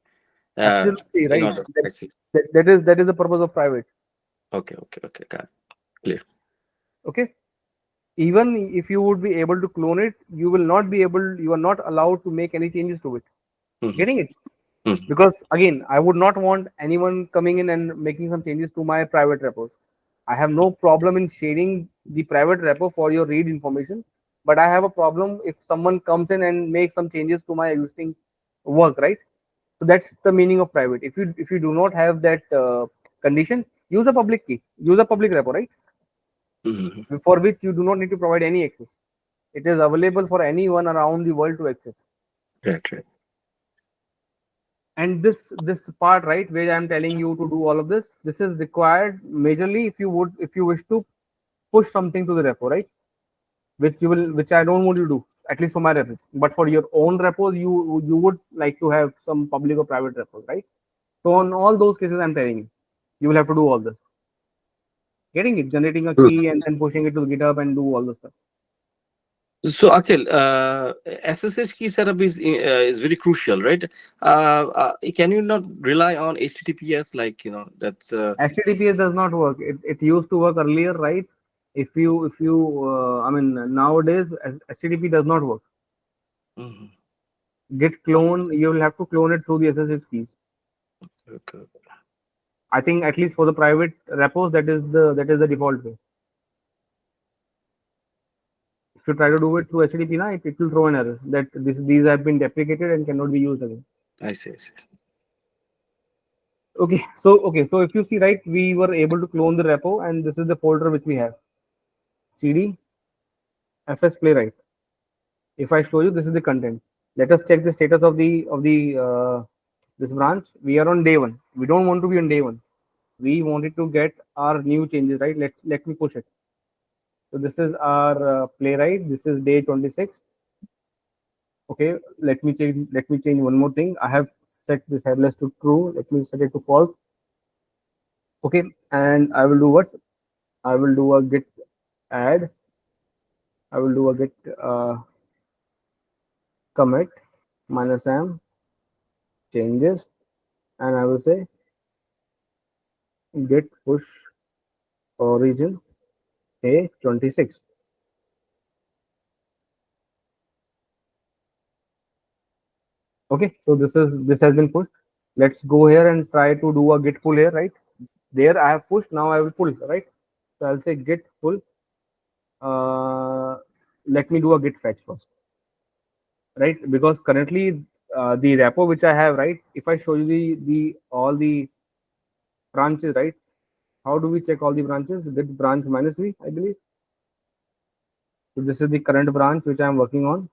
Speaker 3: Uh,
Speaker 1: Absolutely
Speaker 3: in
Speaker 1: right.
Speaker 3: order, I see.
Speaker 1: That is the purpose of private.
Speaker 3: Okay, okay, okay, got it. Clear.
Speaker 1: Okay. Even if you would be able to clone it, you are not allowed to make any changes to it.
Speaker 3: Mm-hmm.
Speaker 1: Getting it?
Speaker 3: Mm-hmm.
Speaker 1: Because again, I would not want anyone coming in and making some changes to my private repos. I have no problem in sharing the private repo for your read information, but I have a problem if someone comes in and makes some changes to my existing work, right? So that's the meaning of private. If you do not have that condition, use a public key, use a public repo, right?
Speaker 3: Mm-hmm.
Speaker 1: For which you do not need to provide any access. It is available for anyone around the world to access.
Speaker 3: Right, right.
Speaker 1: And this part, right, where I'm telling you to do all of this is required majorly if you wish to push something to the repo, right? Which I don't want you to do, at least for my repo. But for your own repos, you would like to have some public or private repos, right? So on all those cases, I'm telling you, you will have to do all this. Getting it, generating a
Speaker 3: Good.
Speaker 1: key and then pushing it to the GitHub and do all the stuff.
Speaker 3: So, Akhil, SSH key setup is very crucial, right? Can you not rely on HTTPS? Like that's.
Speaker 1: HTTPS does not work. It used to work earlier, right? If you I mean nowadays HTTP does not work.
Speaker 3: Mhm.
Speaker 1: Git clone, you will have to clone it through the SSH keys.
Speaker 3: Okay.
Speaker 1: I think at least for the private repos, that is the default way. If you try to do it through HTTP, na, it will throw an error that these have been deprecated and cannot be used again.
Speaker 3: I see. I see.
Speaker 1: Okay, so if you see, right, we were able to clone the repo, and this is the folder which we have: cd fs playwright. If I show you, this is the content. Let us check the status of the this branch. We are on day one. We don't want to be on day one. We wanted to get our new changes, right? Let me push it. So this is our playwright. This is day 26. Okay, let me change one more thing. I have set this headless to true. Let me set it to false. Okay, and I will do what? I will do a git add. I will do a git commit -m changes, and I will say git push origin a 26. Okay, so this has been pushed. Let's go here and try to do a git pull here, right? There I have pushed. Now I will pull, right? So I'll say git pull. Let me do a git fetch first, right? Because currently the repo which I have, right? If I show you the all the branches, right? How do we check all the branches? Git branch -v, I believe. So this is the current branch which I am working on.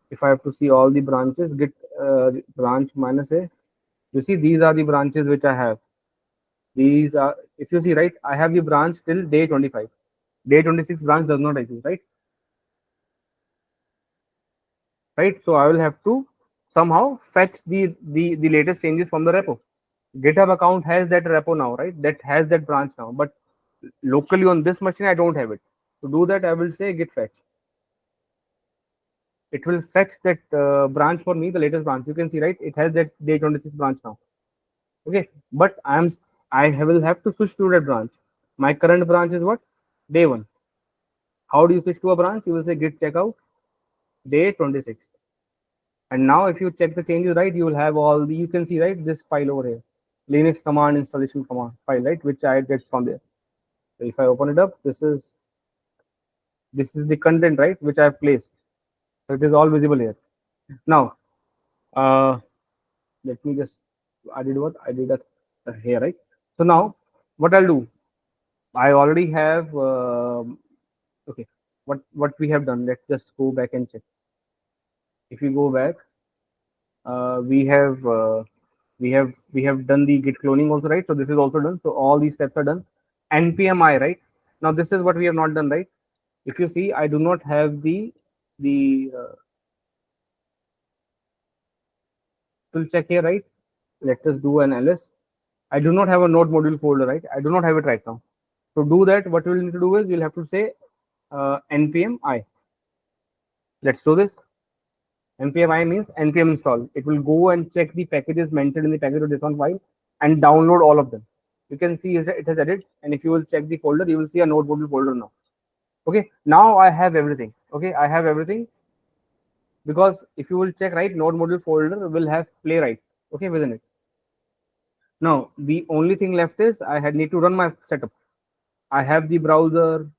Speaker 1: If I have to see all the branches, git branch -a. You see, these are the branches which I have. These are, if you see, right, I have the branch till day 25. Day 26 branch does not exist, right? right? So I will have to somehow fetch the latest changes from the repo. GitHub account has that repo now, right? That has that branch now, but locally on this machine I don't have it. To do that, I will say git fetch. It will fetch that branch for me, the latest branch. You can see, right? It has that day 26 branch now. Okay, but will have to switch to that branch. My current branch is what? Day 1. How do you switch to a branch? You will say git checkout day 26. And now if you check the changes, right, you will have all the, you can see, right, this file over here, Linux command installation command file, right, which I get from there. So if I open it up, this is the content, right, which I have placed. So it is all visible here. Now, let me just, I did what? I did that here, right? So now what I'll do, I already have, okay, what we have done, let's just go back and check. If you go back, we have done the git cloning also, right? So this is also done. So all these steps are done. npm I, right? Now this is what we have not done, right? If you see, I do not have the will check here, right? Let us do an ls. I do not have a node module folder, right? I do not have it right now. To do that, what we'll need to do is we'll have to say npm I. Let's do this. npm I means npm install. It will go and check the packages mentioned in the package.json file and download all of them. You can see it has added, and if you will check the folder, you will see a node module folder now. Okay, now I have everything. Okay, I have everything, because if you will check, right, node module folder will have Playwright, okay, within it. Now the only thing left is I need to run my setup. I have the browser,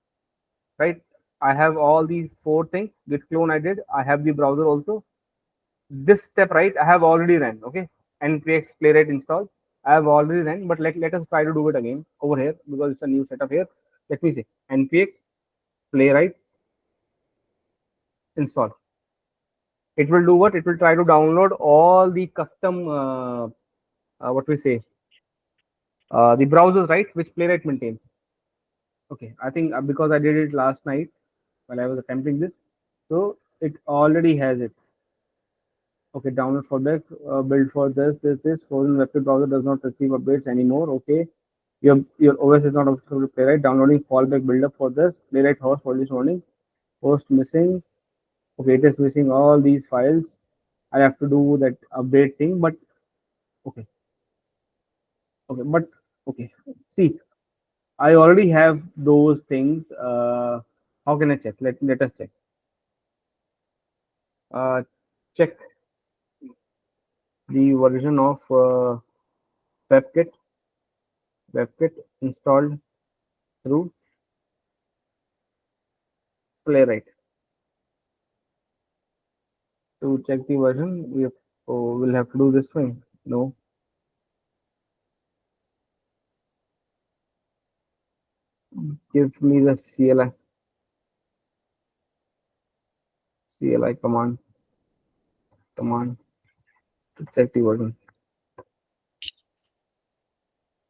Speaker 1: right? I have all these 4 things. Git clone I did. I have the browser also. This step, right, I have already ran. Okay, npx playwright install, I have already ran, but let us try to do it again over here, because it's a new setup here. Let me say npx playwright install. It will do what? It will try to download all the custom what we say the browsers, right, which Playwright maintains. Okay, I think because I did it last night while I was attempting this, so it already has it. Okay, download for that, build for this frozen website browser does not receive updates anymore. Okay, your OS is not available to Playwright. Downloading fallback buildup for this Playwright host for this morning. Host missing. Okay, it is missing all these files. I have to do that update thing, but okay, but okay. See, I already have those things. How can I check? Let us check. Check the version of WebKit installed through Playwright. To check the version, we'll have to do this thing. No. Give me the CLI command to check the version.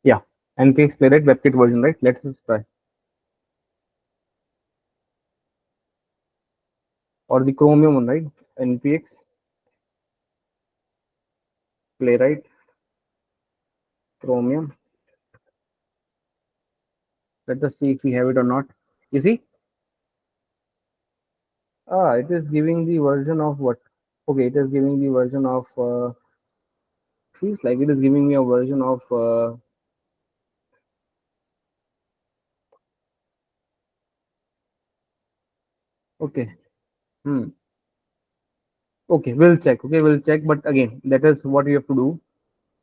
Speaker 1: Yeah, npx playwright WebKit version, right? Let's just try. Or the Chromium one, right? npx playwright Chromium. Let us see if we have it or not. You see? It is giving the version of what? Okay, it is giving the version of feels like it is giving me a version of okay. Okay, we'll check. Okay, we'll check. But again, that is what you have to do.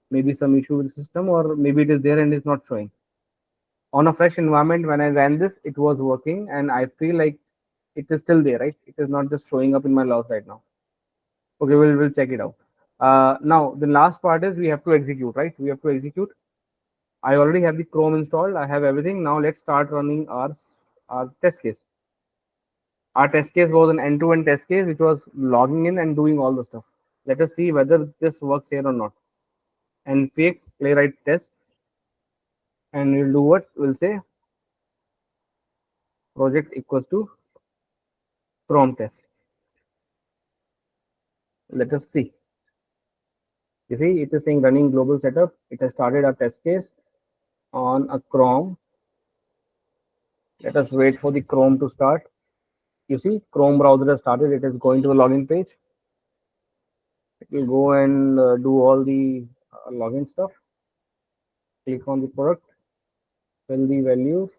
Speaker 1: Maybe some issue with the system, or maybe it is there and it's not showing. On a fresh environment, when I ran this, it was working, and I feel like it is still there, right? It is not just showing up in my logs right now. Okay, we'll check it out. Now the last part is we have to execute, right? We have to execute. I already have the Chrome installed. I have everything. Now let's start running our test case. Our test case was an end-to-end test case, which was logging in and doing all the stuff. Let us see whether this works here or not. npx playwright test, and we'll do what? We'll say project equals to Chrome test. Let us see. You see, it is saying running global setup. It has started a test case on a Chrome. Let us wait for the Chrome to start. You see, Chrome browser has started. It is going to the login page. It will go and do all the login stuff. Click on the product, fill the values.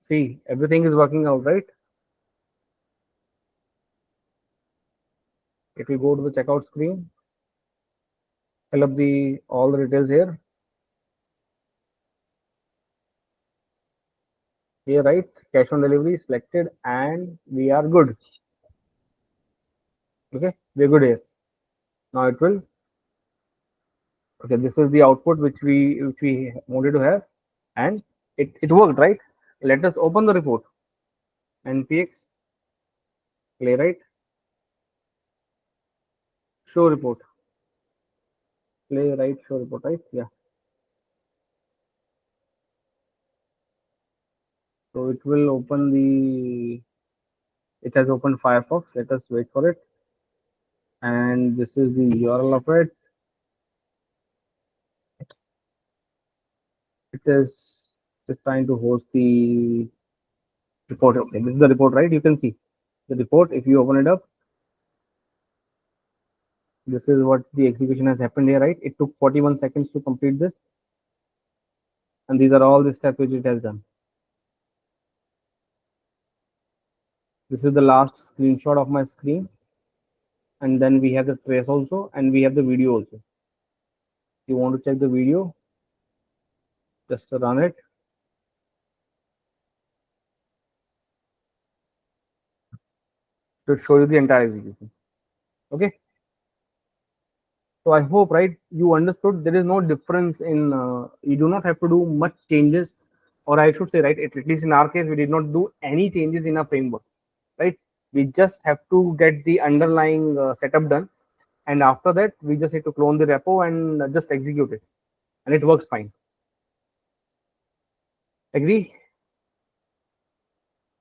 Speaker 1: See, everything is working out, right? It will go to the checkout screen. Fill up all the details here. Here, right? Cash on delivery selected, and we are good. Okay, we're good here. Now it will. Okay, this is the output which we wanted to have, and it worked, right? Let us open the report. npx playwright show report. Playwright show report, right? Yeah. So it will open the. It has opened Firefox. Let us wait for it. And this is the URL of it. It is just trying to host the report. Okay, this is the report, right? You can see the report. If you open it up, this is what the execution has happened here, right? It took 41 seconds to complete this. And these are all the steps which it has done. This is the last screenshot of my screen. And then we have the trace also, and we have the video also. If you want to check the video, just run it. To show you the entire execution. Okay. So I hope, right, you understood there is no difference in, you do not have to do much changes, or I should say, right, at least in our case, we did not do any changes in our framework, right? We just have to get the underlying setup done. And after that, we just need to clone the repo and just execute it. And it works fine. Agree?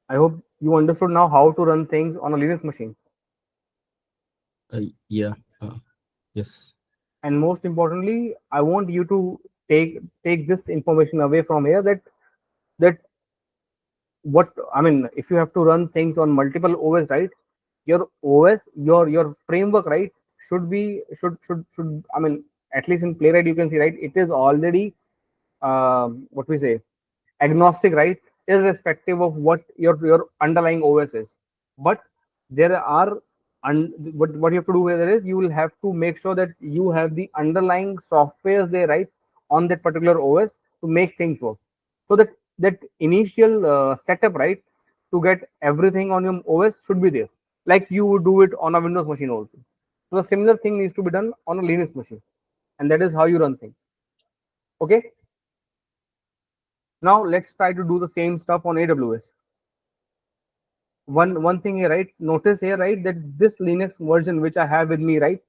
Speaker 1: I hope you understood now how to run things on a Linux machine.
Speaker 2: Yeah. Yes.
Speaker 1: And most importantly, I want you to take this information away from here, that what I mean, if you have to run things on multiple OS, right? Your OS, your framework, right, should I mean, at least in Playwright, you can see, right, it is already what we say, agnostic, right, irrespective of what your underlying OS is. But there are what you have to do here is you will have to make sure that you have the underlying softwares there, right, on that particular OS to make things work. So that initial setup, right, to get everything on your OS should be there, like you would do it on a Windows machine also. So the similar thing needs to be done on a Linux machine, and that is how you run things. Okay. Now let's try to do the same stuff on AWS. One thing here, right? Notice here, right, that this Linux version which I have with me, right,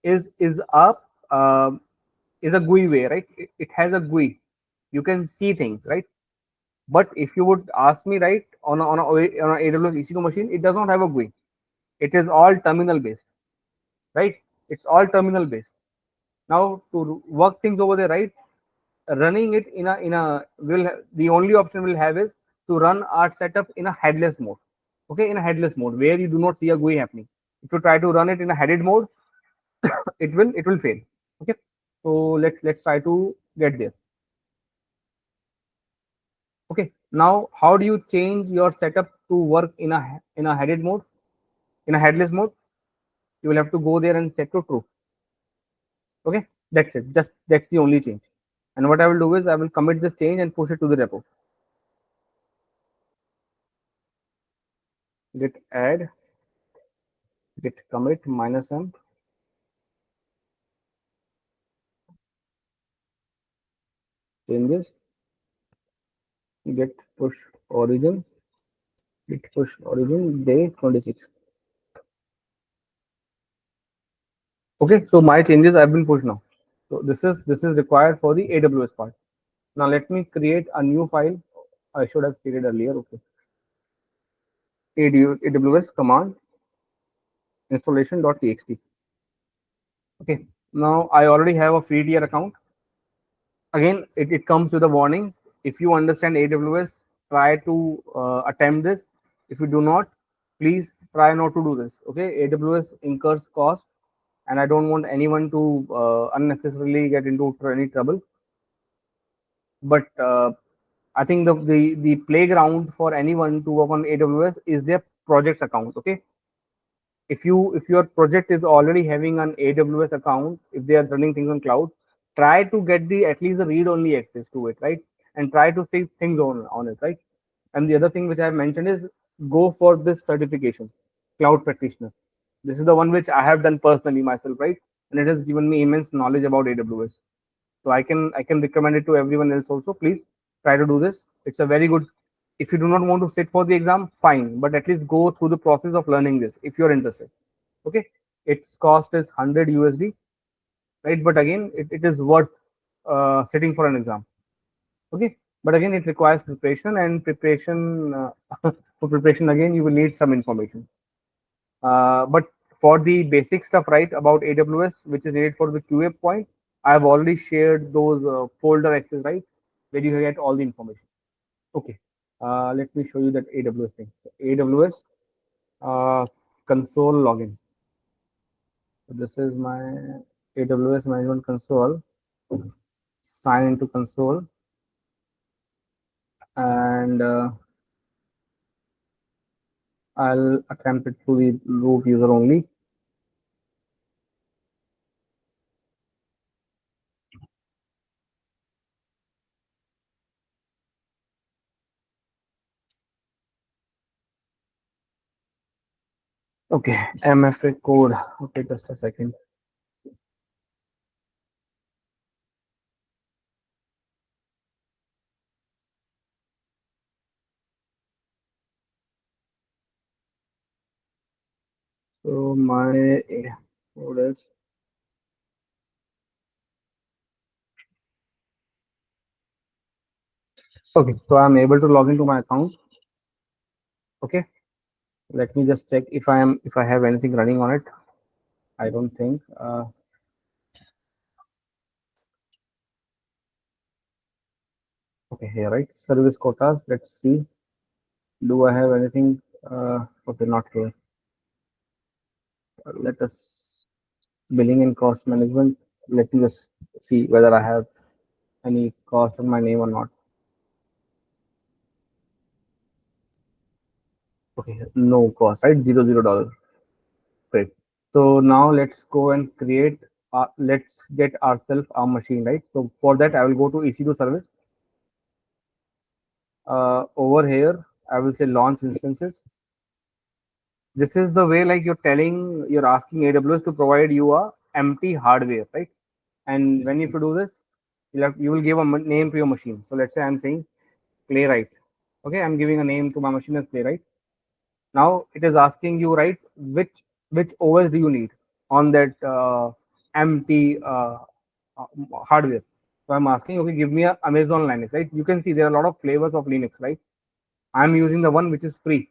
Speaker 1: is a GUI way, right? It has a GUI. You can see things, right? But if you would ask me, right, on a AWS EC2 machine, it does not have a GUI. It is all terminal based, right? It's all terminal based. Now to work things over there, right, running it in a the only option we'll have is to run our setup in a headless mode. Okay, in a headless mode where you do not see a GUI happening. If you try to run it in a headed mode, it will fail. Okay, so let's try to get there. Okay, now how do you change your setup to work in a headed mode, in a headless mode? You will have to go there and set to true. Okay, that's it. Just that's the only change. And what I will do is I will commit this change and push it to the repo. Git add, git commit -m, changes, git push origin, day 26. Okay, so my changes have been pushed now. So this is required for the AWS part. Now let me create a new file. I should have created earlier. Okay, AWS command installation.txt. Okay, now I already have a free tier account. Again, it comes with a warning. If you understand AWS, try to attempt this. If you do not, please try not to do this. Okay, AWS incurs cost, and I don't want anyone to unnecessarily get into any trouble. But I think the playground for anyone to work on AWS is their projects account. Okay, if your project is already having an AWS account, if they are running things on cloud, try to get the at least the read-only access to it, right? And try to see things on it, right? And the other thing which I have mentioned is go for this certification, cloud practitioner. This is the one which I have done personally myself, right? And it has given me immense knowledge about AWS. So I can recommend it to everyone else also. Please try to do this. It's a very good. If you do not want to sit for the exam, fine, but at least go through the process of learning this if you're interested. Okay, its cost is 100 USD, right? But again, it is worth sitting for an exam. Okay, but again, it requires preparation, and preparation for preparation again you will need some information. But for the basic stuff, right, about AWS, which is needed for the QA point, I've already shared those folder access, right, where you get all the information. Okay, let me show you that AWS thing. So AWS console login. So this is my AWS management console. Sign into console, and I'll attempt it through the root user only. Okay, MFA code. Okay, just a second. So my code is okay. So I'm able to log into my account. Okay, let me just check if I have anything running on it. I don't think. Okay, here, right? Service quotas. Let's see. Do I have anything? Okay, not here. Let us billing and cost management. Let me just see whether I have any cost on my name or not. Okay, no cost, right? $0. Great. So now let's go and create. Let's get ourselves a machine, right? So for that, I will go to EC2 service. Over here, I will say launch instances. This is the way, like you're asking AWS to provide you a empty hardware, right? And when you do this, you will give a name to your machine. So let's say I'm saying Playwright. Okay, I'm giving a name to my machine as Playwright. Now it is asking you, right, which OS do you need on that empty hardware. So I'm asking, okay, give me a Amazon Linux, right? You can see there are a lot of flavors of Linux, right? I'm using the one which is free.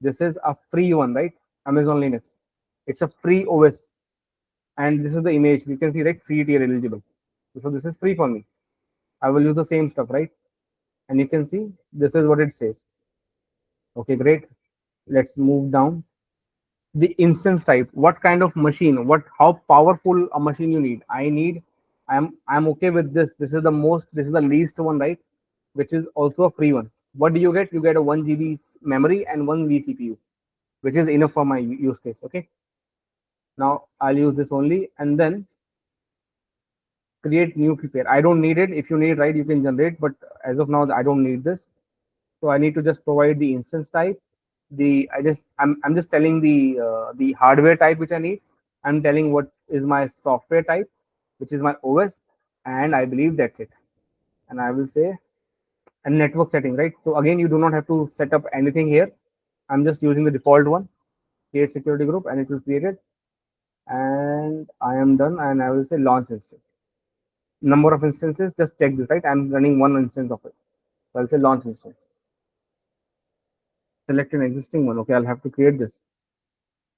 Speaker 1: This is a free one, right? Amazon Linux. It's a free OS, and this is the image. You can see, right, free tier eligible. So this is free for me. I will use the same stuff, right? And you can see this is what it says. Okay, great. Let's move down. The instance type, what kind of machine, how powerful a machine you need. I'm okay with this. This is the least one, right? Which is also a free one. What do you get? You get a 1 GB memory and 1 vCPU, which is enough for my use case. Okay, now I'll use this only, and then create new prepare. I don't need it. If you need, right, you can generate, but as of now I don't need this. So I need to just provide the instance type. I'm just telling the hardware type which I need. I'm telling what is my software type, which is my OS, and I believe that's it. And I will say a network setting, right? So again, you do not have to set up anything here. I'm just using the default one, create security group, and it will create it. And I am done, and I will say launch instance. Number of instances, just check this, right? I'm running one instance of it. So I'll say launch instance. Select an existing one. Okay, I'll have to create this.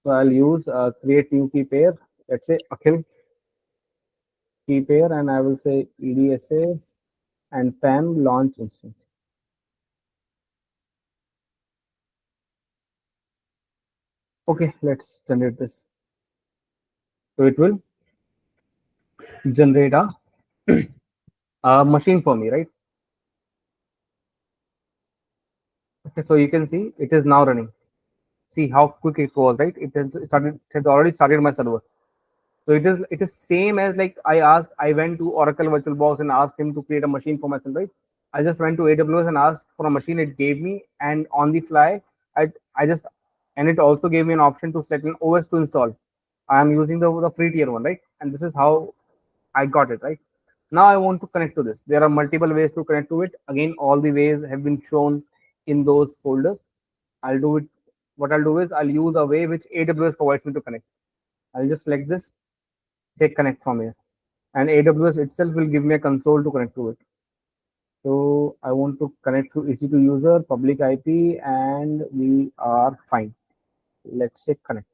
Speaker 1: So I'll use create new key pair. Let's say Akhil key pair, and I will say EDSA and PAM launch instance. Okay, let's generate this. So it will generate a machine for me, right? Okay, so you can see it is now running. See how quick it was, right? It has started. It has already started my server. So it is same as like I went to Oracle VirtualBox and asked him to create a machine for myself, right? I just went to AWS and asked for a machine. It gave me, and on the fly, I just and it also gave me an option to select an OS to install. I am using the free tier one, right? And this is how I got it, right? Now I want to connect to this. There are multiple ways to connect to it. Again, all the ways have been shown in those folders. I'll do it. What I'll do is I'll use a way which AWS provides me to connect. I'll just select this, say connect from here, and AWS itself will give me a console to connect to it. So I want to connect to EC2 user, public IP, and we are fine. Let's say connect.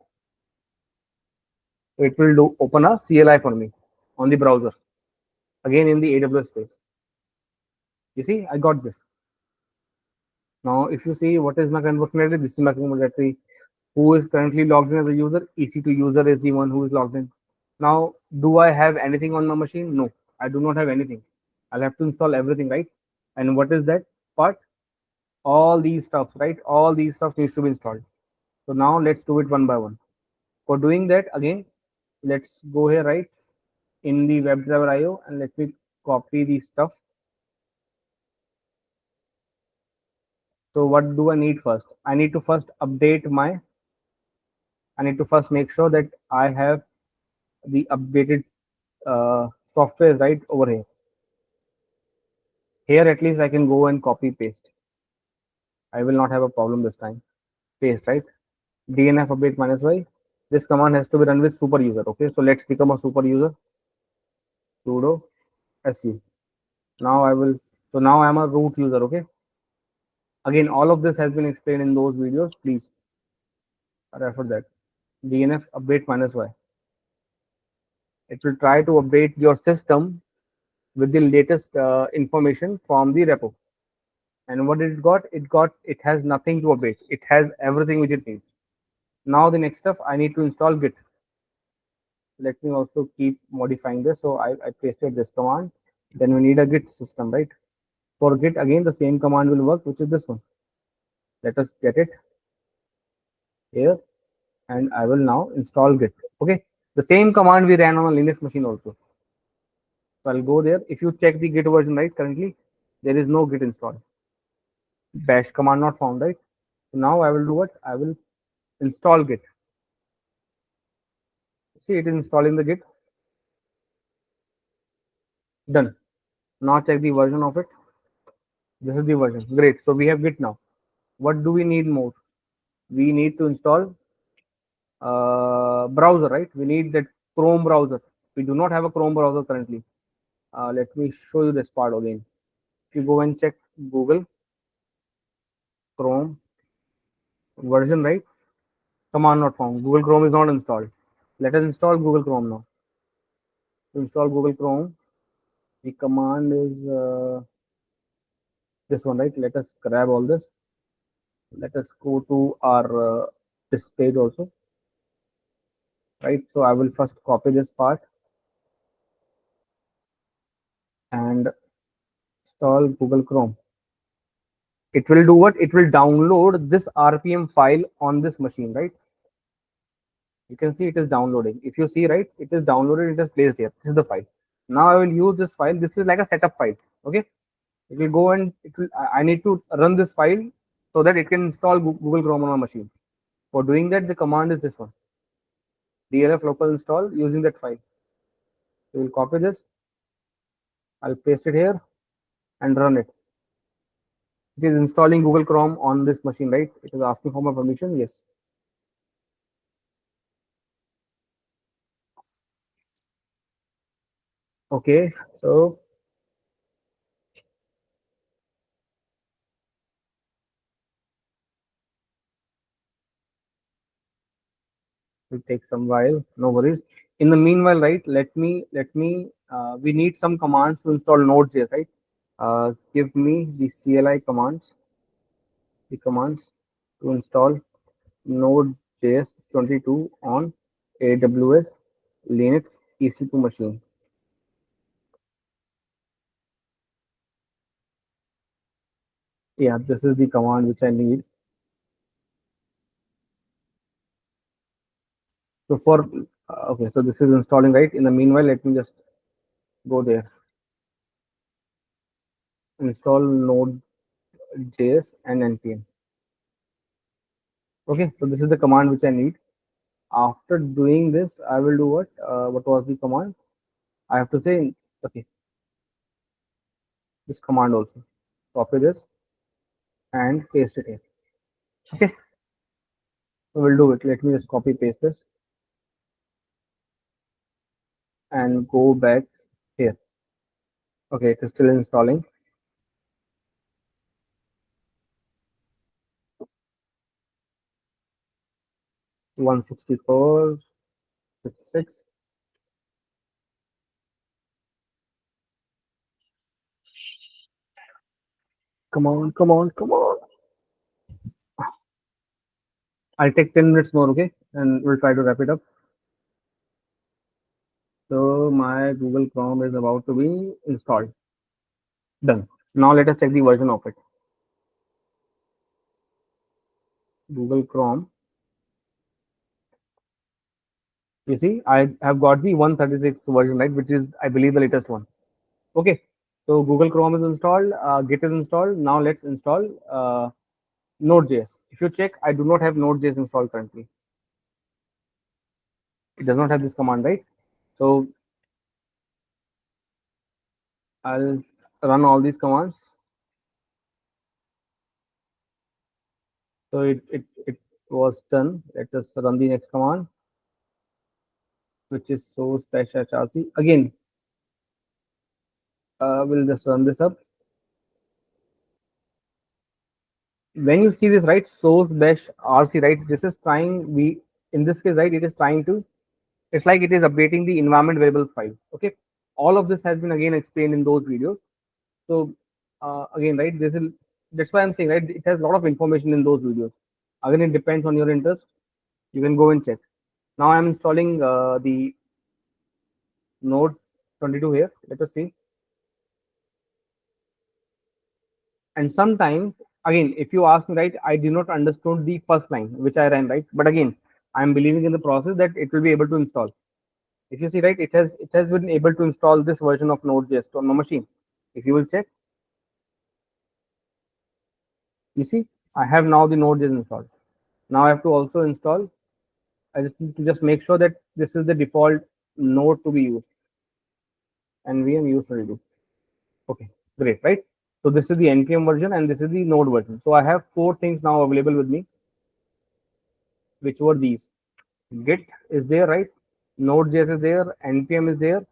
Speaker 1: It will do open a CLI for me on the browser. Again in the AWS space. You see, I got this. Now, if you see what is my current working directory, this is my current directory. Who is currently logged in as a user? EC2 user is the one who is logged in. Now, do I have anything on my machine? No, I do not have anything. I'll have to install everything, right? And what is that part? All these stuff, right? All these stuff needs to be installed. So now let's do it one by one. For doing that, again, let's go here, right? In the WebDriver IO, and let me copy the stuff. So what do I need first? I need to first update my, I need to first make sure that I have the updated software right over here. Here at least I can go and copy paste. I will not have a problem this time. Paste, right? DNF update -y. This command has to be run with super user. Okay, so let's become a super user. Sudo su. Now I will. So now I'm a root user. Okay. Again, all of this has been explained in those videos. Please refer that. DNF update -y. It will try to update your system with the latest information from the repo. And what it has nothing to update. It has everything which it needs. Now the next stuff, I need to install Git. Let me also keep modifying this. So I pasted this command. Then we need a Git system, right? For Git, again, the same command will work, which is this one. Let us get it here. And I will now install Git. Okay. The same command we ran on a Linux machine also. So I'll go there. If you check the Git version, right, currently, there is no Git installed. Bash command not found, right? So now I will do what? I will install Git. See, it is installing the Git. Done. Now check the version of it. This is the version. Great. So we have Git now. What do we need more? We need to install browser, right? We need that Chrome browser. We do not have a Chrome browser currently. Let me show you this part again. If you go and check Google Chrome version, right? Command not found. Google Chrome is not installed. Let us install Google Chrome now. To install Google Chrome, the command is this one, right? Let us grab all this. Let us go to our this page also, right? So I will first copy this part and install Google Chrome. It will do what? It will download this RPM file on this machine, right? You can see it is downloading. If you see, right, it is downloaded, it is placed here. This is the file. Now I will use this file. This is like a setup file. Okay. It will go and it will, I need to run this file so that it can install Google Chrome on my machine. For doing that, the command is this one. DLF local install using that file. We will copy this. I'll paste it here and run it. It is installing Google Chrome on this machine, right? It is asking for my permission. Yes. Okay. So Will take some while, no worries. In the meanwhile, right, we need some commands to install Node.js, right? Give me the CLI commands, the commands to install Node.js 22 on AWS Linux EC2 machine. Yeah, this is the command which I need. So for okay, so this is installing, right? In the meanwhile, let me just go there. Install Node.js and npm. Okay, so this is the command which I need. After doing this, I will do what? What was the command? I have to say, okay, this command also. Copy this and paste it here. Okay, so we'll do it. Let me just copy paste this and go back here. Okay, it is still installing. One 64, 56. Come on, come on, come on. I'll take 10 minutes more, okay? And we'll try to wrap it up. So my Google Chrome is about to be installed. Done. Now let us check the version of it. Google Chrome. You see, I have got the 136 version, right, which is, I believe, the latest one. Okay, so Google Chrome is installed, Git is installed. Now let's install Node.js. If you check, I do not have Node.js installed currently. It does not have this command, right? So I'll run all these commands. So it was done. Let us run the next command, which is source -rc. Again, we'll just run this up. When you see this, right, source -rc, right, this is trying, in this case, right, it is trying to, it's like it is updating the environment variable file. Okay, all of this has been again explained in those videos. So again, right, that's why I'm saying, right, it has a lot of information in those videos. Again, it depends on your interest. You can go and check. Now I'm installing the Node 22 here. Let us see. And sometimes, again, if you ask me, right, I did not understand the first line which I ran, right, but again, I'm believing in the process that it will be able to install. If you see, right, it has been able to install this version of Node.js on my machine. If you will check, you see, I have now the Node.js installed. Now I have to also install, I just need to just make sure that this is the default node to be used. NVM use will do. Okay, great, right? So this is the npm version and this is the node version. So I have 4 things now available with me, which were these. Git is there, right? Node.js is there, npm is there,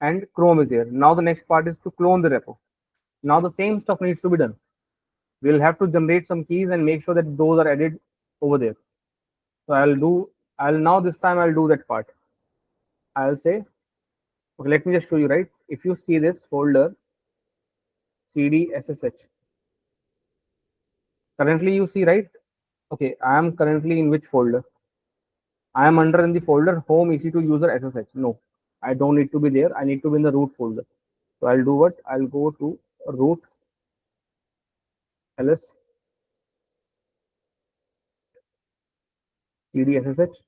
Speaker 1: and Chrome is there. Now the next part is to clone the repo. Now the same stuff needs to be done. We'll have to generate some keys and make sure that those are added over there. So this time I'll do that part. I'll say, okay, let me just show you, right? If you see this folder, cd ssh, currently you see, right? Okay, I am currently in which folder? I am under in the folder home EC2 user ssh. No, I don't need to be there. I need to be in the root folder. So I'll do what? I'll go to root ls cd ssh.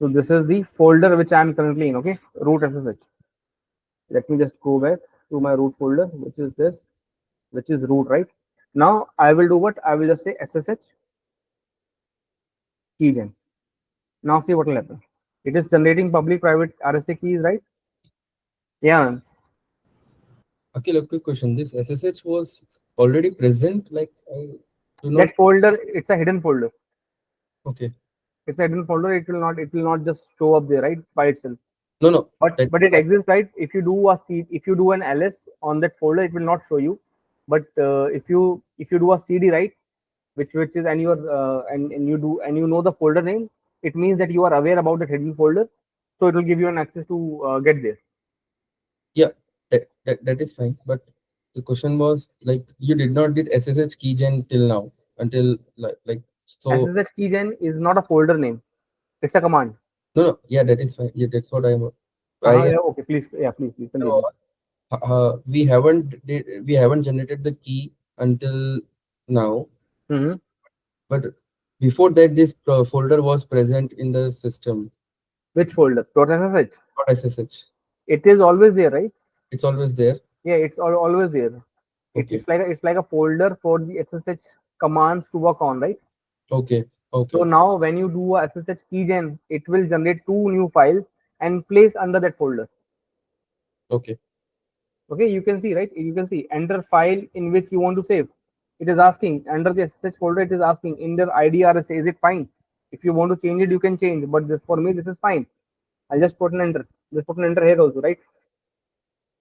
Speaker 1: So this is the folder which I am currently in. Okay, root ssh. Let me just go back to my root folder, which is this, which is root, right? Now I will do what? I will just say ssh keygen. Now see what will happen. It is generating public private RSA keys, right? Yeah.
Speaker 2: Okay, look, quick question. This SSH was already present, like I do not.
Speaker 1: That folder, it's a hidden folder.
Speaker 2: Okay.
Speaker 1: It's a hidden folder. It will not just show up there, right, by itself.
Speaker 2: No.
Speaker 1: But it exists, right? If you do an ls on that folder, it will not show you. But if you do a cd, right, which is and and you do and you know the folder name, it means that you are aware about the hidden folder, so it will give you an access to get there.
Speaker 2: Yeah, that is fine. But the question was like you did not did SSH keygen till now until like so.
Speaker 1: SSH keygen is not a folder name; it's a command.
Speaker 2: No, yeah, that is fine. Yeah, that's what I
Speaker 1: Yeah, okay, please, yeah, please continue.
Speaker 2: we haven't generated the key until now, but before that this folder was present in the system.
Speaker 1: Which folder? .ssh.
Speaker 2: .ssh.
Speaker 1: It is always there, right?
Speaker 2: It's always there.
Speaker 1: Yeah, it's always there.
Speaker 2: Okay.
Speaker 1: It's like a folder for the SSH commands to work on, right?
Speaker 2: Okay. Okay.
Speaker 1: So now when you do a SSH keygen, it will generate 2 new files and place under that folder.
Speaker 2: Okay.
Speaker 1: Okay, you can see, right? You can see enter file in which you want to save. It is asking under the SSH folder. It is asking in the IDRSA, is it fine? If you want to change it, you can change. But this, for me, this is fine. I'll just put an enter. Just put an enter here also, right?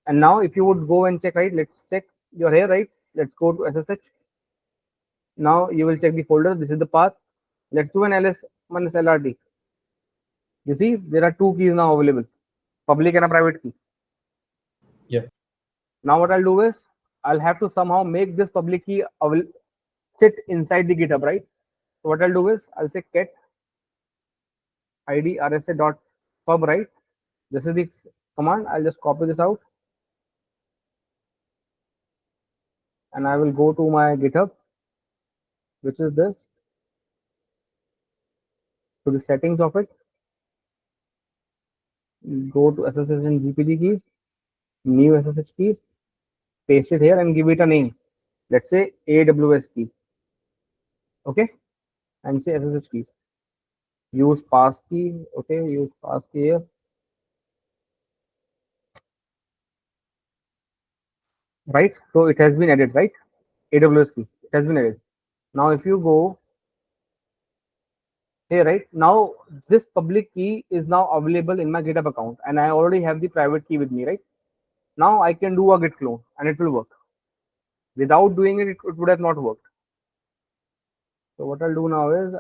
Speaker 1: And now if you would go and check, right? Let's check your here, right? Let's go to SSH. Now you will check the folder. This is the path. Let's do an ls minus lrt. You see, there are 2 keys now available, public and a private key.
Speaker 2: Yeah.
Speaker 1: Now what I'll do is I'll have to somehow make this public key sit inside the GitHub, right? So what I'll do is I'll say cat id rsa.pub, right? This is the command. I'll just copy this out and I will go to my GitHub, which is this, to the settings of it. Go to SSH and GPG keys, new SSH keys, paste it here and give it a name. Let's say AWS key. Okay, and say SSH keys. Use passkey. Okay, use passkey here. Right, so it has been added, right? AWS key, it has been added. Now if you go here, right, now this public key is now available in my GitHub account and I already have the private key with me, right? Now I can do a git clone and it will work. Without doing it, it would have not worked. So what I'll do now is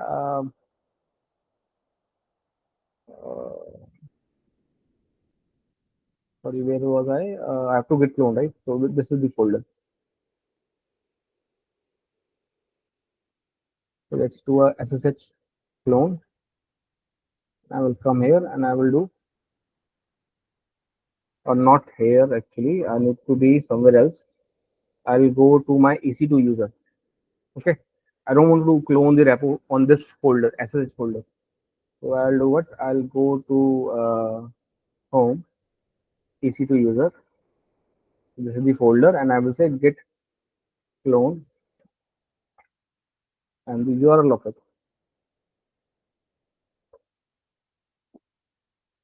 Speaker 1: sorry, where was I have to git clone, right? So this is the folder. So let's do a SSH clone. I will come here and I will do, or not here actually, I need to be somewhere else. I'll go to my EC2 user. Okay, I don't want to clone the repo on this folder, SSH folder. So I'll do what? I'll go to home, EC2 user. This is the folder, and I will say git clone and the URL of it.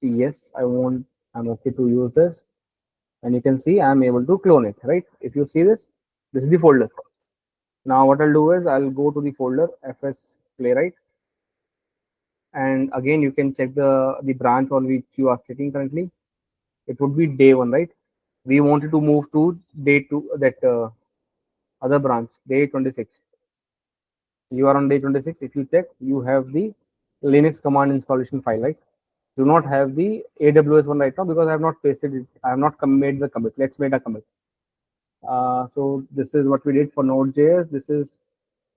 Speaker 1: Yes, I'm okay to use this, and you can see I'm able to clone it, right? If you see this is the folder. Now what I'll do is I'll go to the folder fs playwright, and again you can check the branch on which you are sitting currently. It would be day1, right? We wanted to move to day2, that other branch, day 26. You are on day 26. If you check, you have the Linux command installation file, right? Do not have the AWS one right now because I have not pasted it. I have not made the commit. Let's make a commit. So this is what we did for Node.js. This is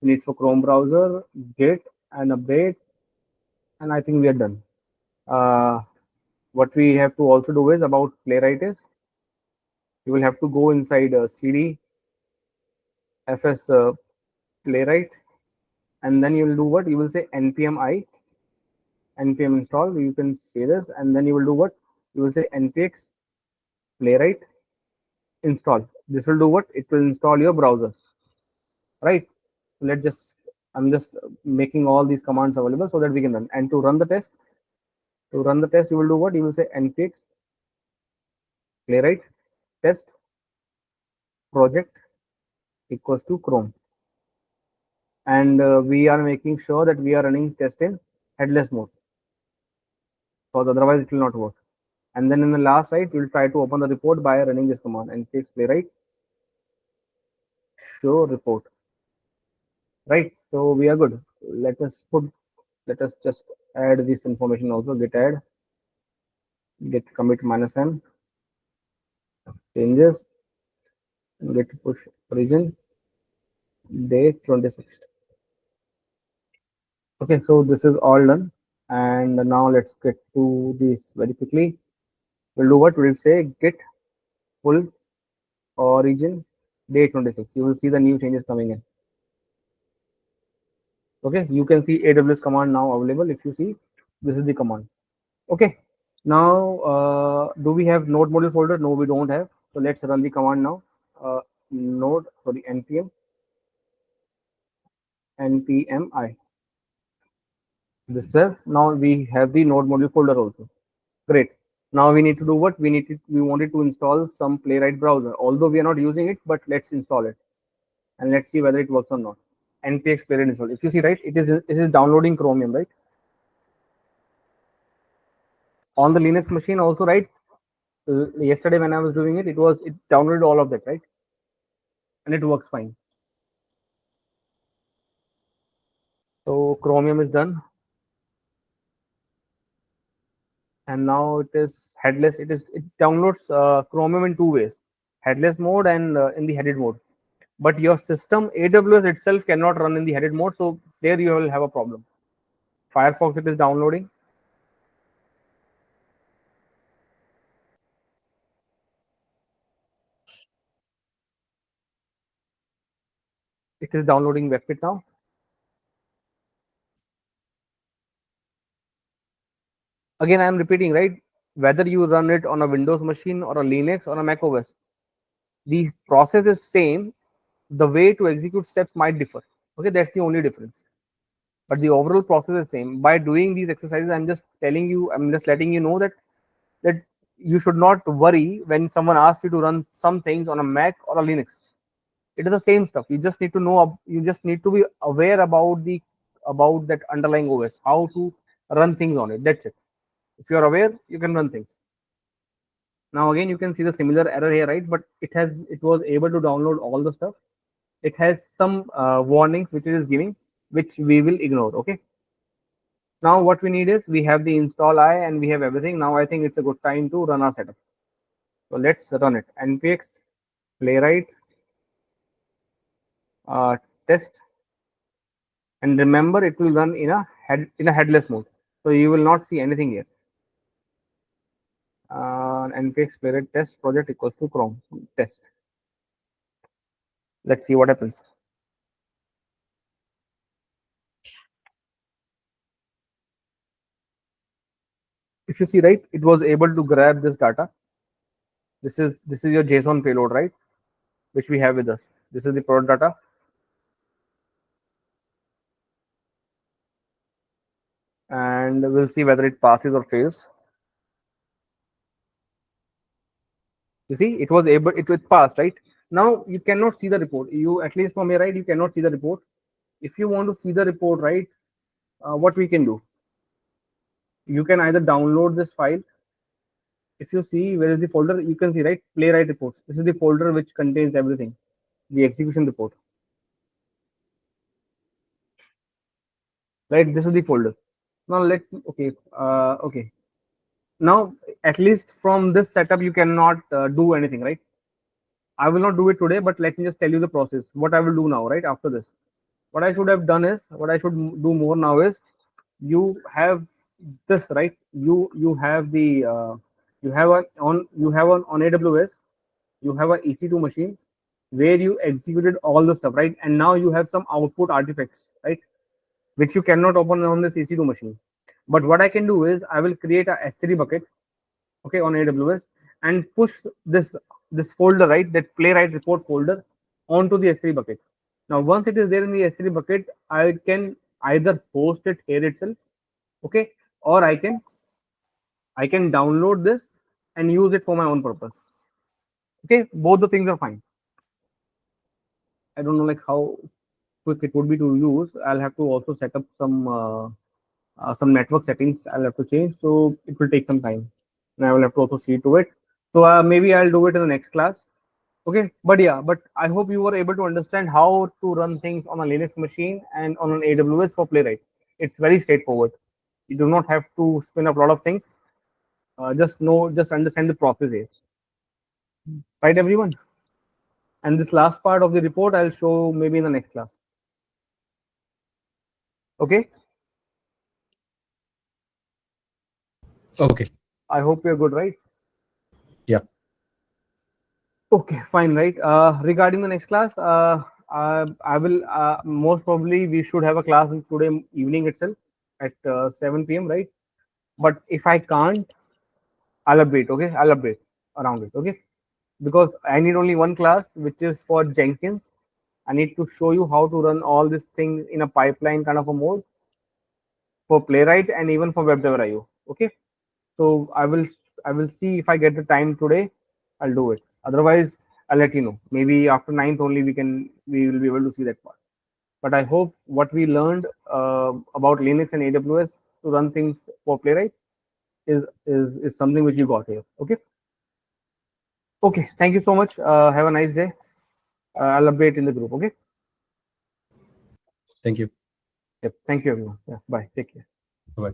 Speaker 1: we need for Chrome browser, git and update, and I think we are done. What we have to also do is about Playwright is you will have to go inside cd fs Playwright, and then you will do what? You will say npm I, npm install. You can say this, and then you will do what? You will say npx Playwright install. This will do what? It will install your browser, right? Let's just, I'm just making all these commands available so that we can run. And to run the test, you will do what? You will say npx Playwright test project equals to Chrome, and we are making sure that we are running test in headless mode, because otherwise it will not work. And then in the last, right, we'll try to open the report by running this command npx Playwright show report. right? So we are good. Let us just add this information also. Git add, git commit -n, changes, git push origin, day 26. Okay, so this is all done. And now let's get to this very quickly. We'll do what? We'll say git pull origin day 26. You will see the new changes coming in. Okay, you can see AWS command now available. If you see, this is the command. Okay, now do we have node module folder? No, we don't have. So let's run the command now. Node, sorry, npmi. This is now we have the node module folder also. Great. Now we need to do what? We wanted to install some Playwright browser. Although we are not using it, but let's install it and let's see whether it works or not. npx Playwright install. If you see, right, it is downloading Chromium, right? On the Linux machine also, right? Yesterday when I was doing it, it downloaded all of that, right? And it works fine. So Chromium is done. And now it is headless. It downloads Chromium in two ways: headless mode and in the headed mode. But your system AWS itself cannot run in the headed mode, so there you will have a problem. Firefox, it is downloading. It is downloading WebKit now. Again, I am repeating, right? Whether you run it on a Windows machine or a Linux or a Mac OS, the process is same. The way to execute steps might differ. Okay, that's the only difference. But the overall process is same. By doing these exercises, I'm just letting you know that you should not worry when someone asks you to run some things on a Mac or a Linux. It is the same stuff. You just need to know. You just need to be aware about that underlying OS, how to run things on it. That's it. If you are aware, you can run things. Now again, you can see the similar error here, right? But it was able to download all the stuff. It has some warnings which it is giving, which we will ignore. Okay. Now what we need is we have the install I and we have everything. Now I think it's a good time to run our setup. So let's run it. npx playwright test, and remember it will run in a headless mode, so you will not see anything here. Npx playwright test project equals to Chrome test. Let's see what happens. If you see, right, it was able to grab this data. This is your JSON payload, right, which we have with us. This is the product data. And we'll see whether it passes or fails. You see, it was able, it passed, right? Now you cannot see the report. You, at least from here, right, you cannot see the report. If you want to see the report, right, what we can do, you can either download this file. If you see, where is the folder, you can see, right, Playwright reports. This is the folder which contains everything, the execution report, right? This is the folder. Now okay, now at least from this setup you cannot do anything, right? I will not do it today, but let me just tell you the process, what I will do now, right, after this. What I should have done is, what I should do more now is, you have this, right? You have the you have on AWS, you have an EC2 machine where you executed all the stuff, right? And now you have some output artifacts, right, which you cannot open on this EC2 machine. But what I can do is, I will create a S3 bucket, okay, on AWS, and push this folder, right, that Playwright report folder, onto the S3 bucket. Now once it is there in the S3 bucket, I can either post it here itself, okay, or I can download this and use it for my own purpose. Okay, both the things are fine. I don't know like how quick it would be to use. I'll have to also set up some network settings I'll have to change, so it will take some time, and I will have to also see to it. So maybe I'll do it in the next class. Okay, but yeah, but I hope you were able to understand how to run things on a Linux machine and on an AWS for Playwright. It's very straightforward. You do not have to spin up a lot of things. Just understand the process here, right, everyone? And this last part of the report I'll show maybe in the next class. Okay,
Speaker 2: Okay.
Speaker 1: I hope you're good, right?
Speaker 2: Yeah.
Speaker 1: Okay, fine, right? Regarding the next class, I will most probably we should have a class today evening itself at 7 p.m. right? But if I can't, I'll update. Okay, I'll update around it. Okay, because I need only one class, which is for Jenkins. I need to show you how to run all these things in a pipeline kind of a mode for Playwright and even for WebDriver.io. Okay, so I will see if I get the time today. I'll do it. Otherwise, I'll let you know. Maybe after 9th only we will be able to see that part. But I hope what we learned about Linux and AWS to run things for Playwright is something which you got here. Okay. Okay. Thank you so much. Have a nice day. I'll update in the group. Okay.
Speaker 2: Thank you.
Speaker 1: Yep. Thank you, everyone. Yeah. Bye. Take care.
Speaker 2: Bye.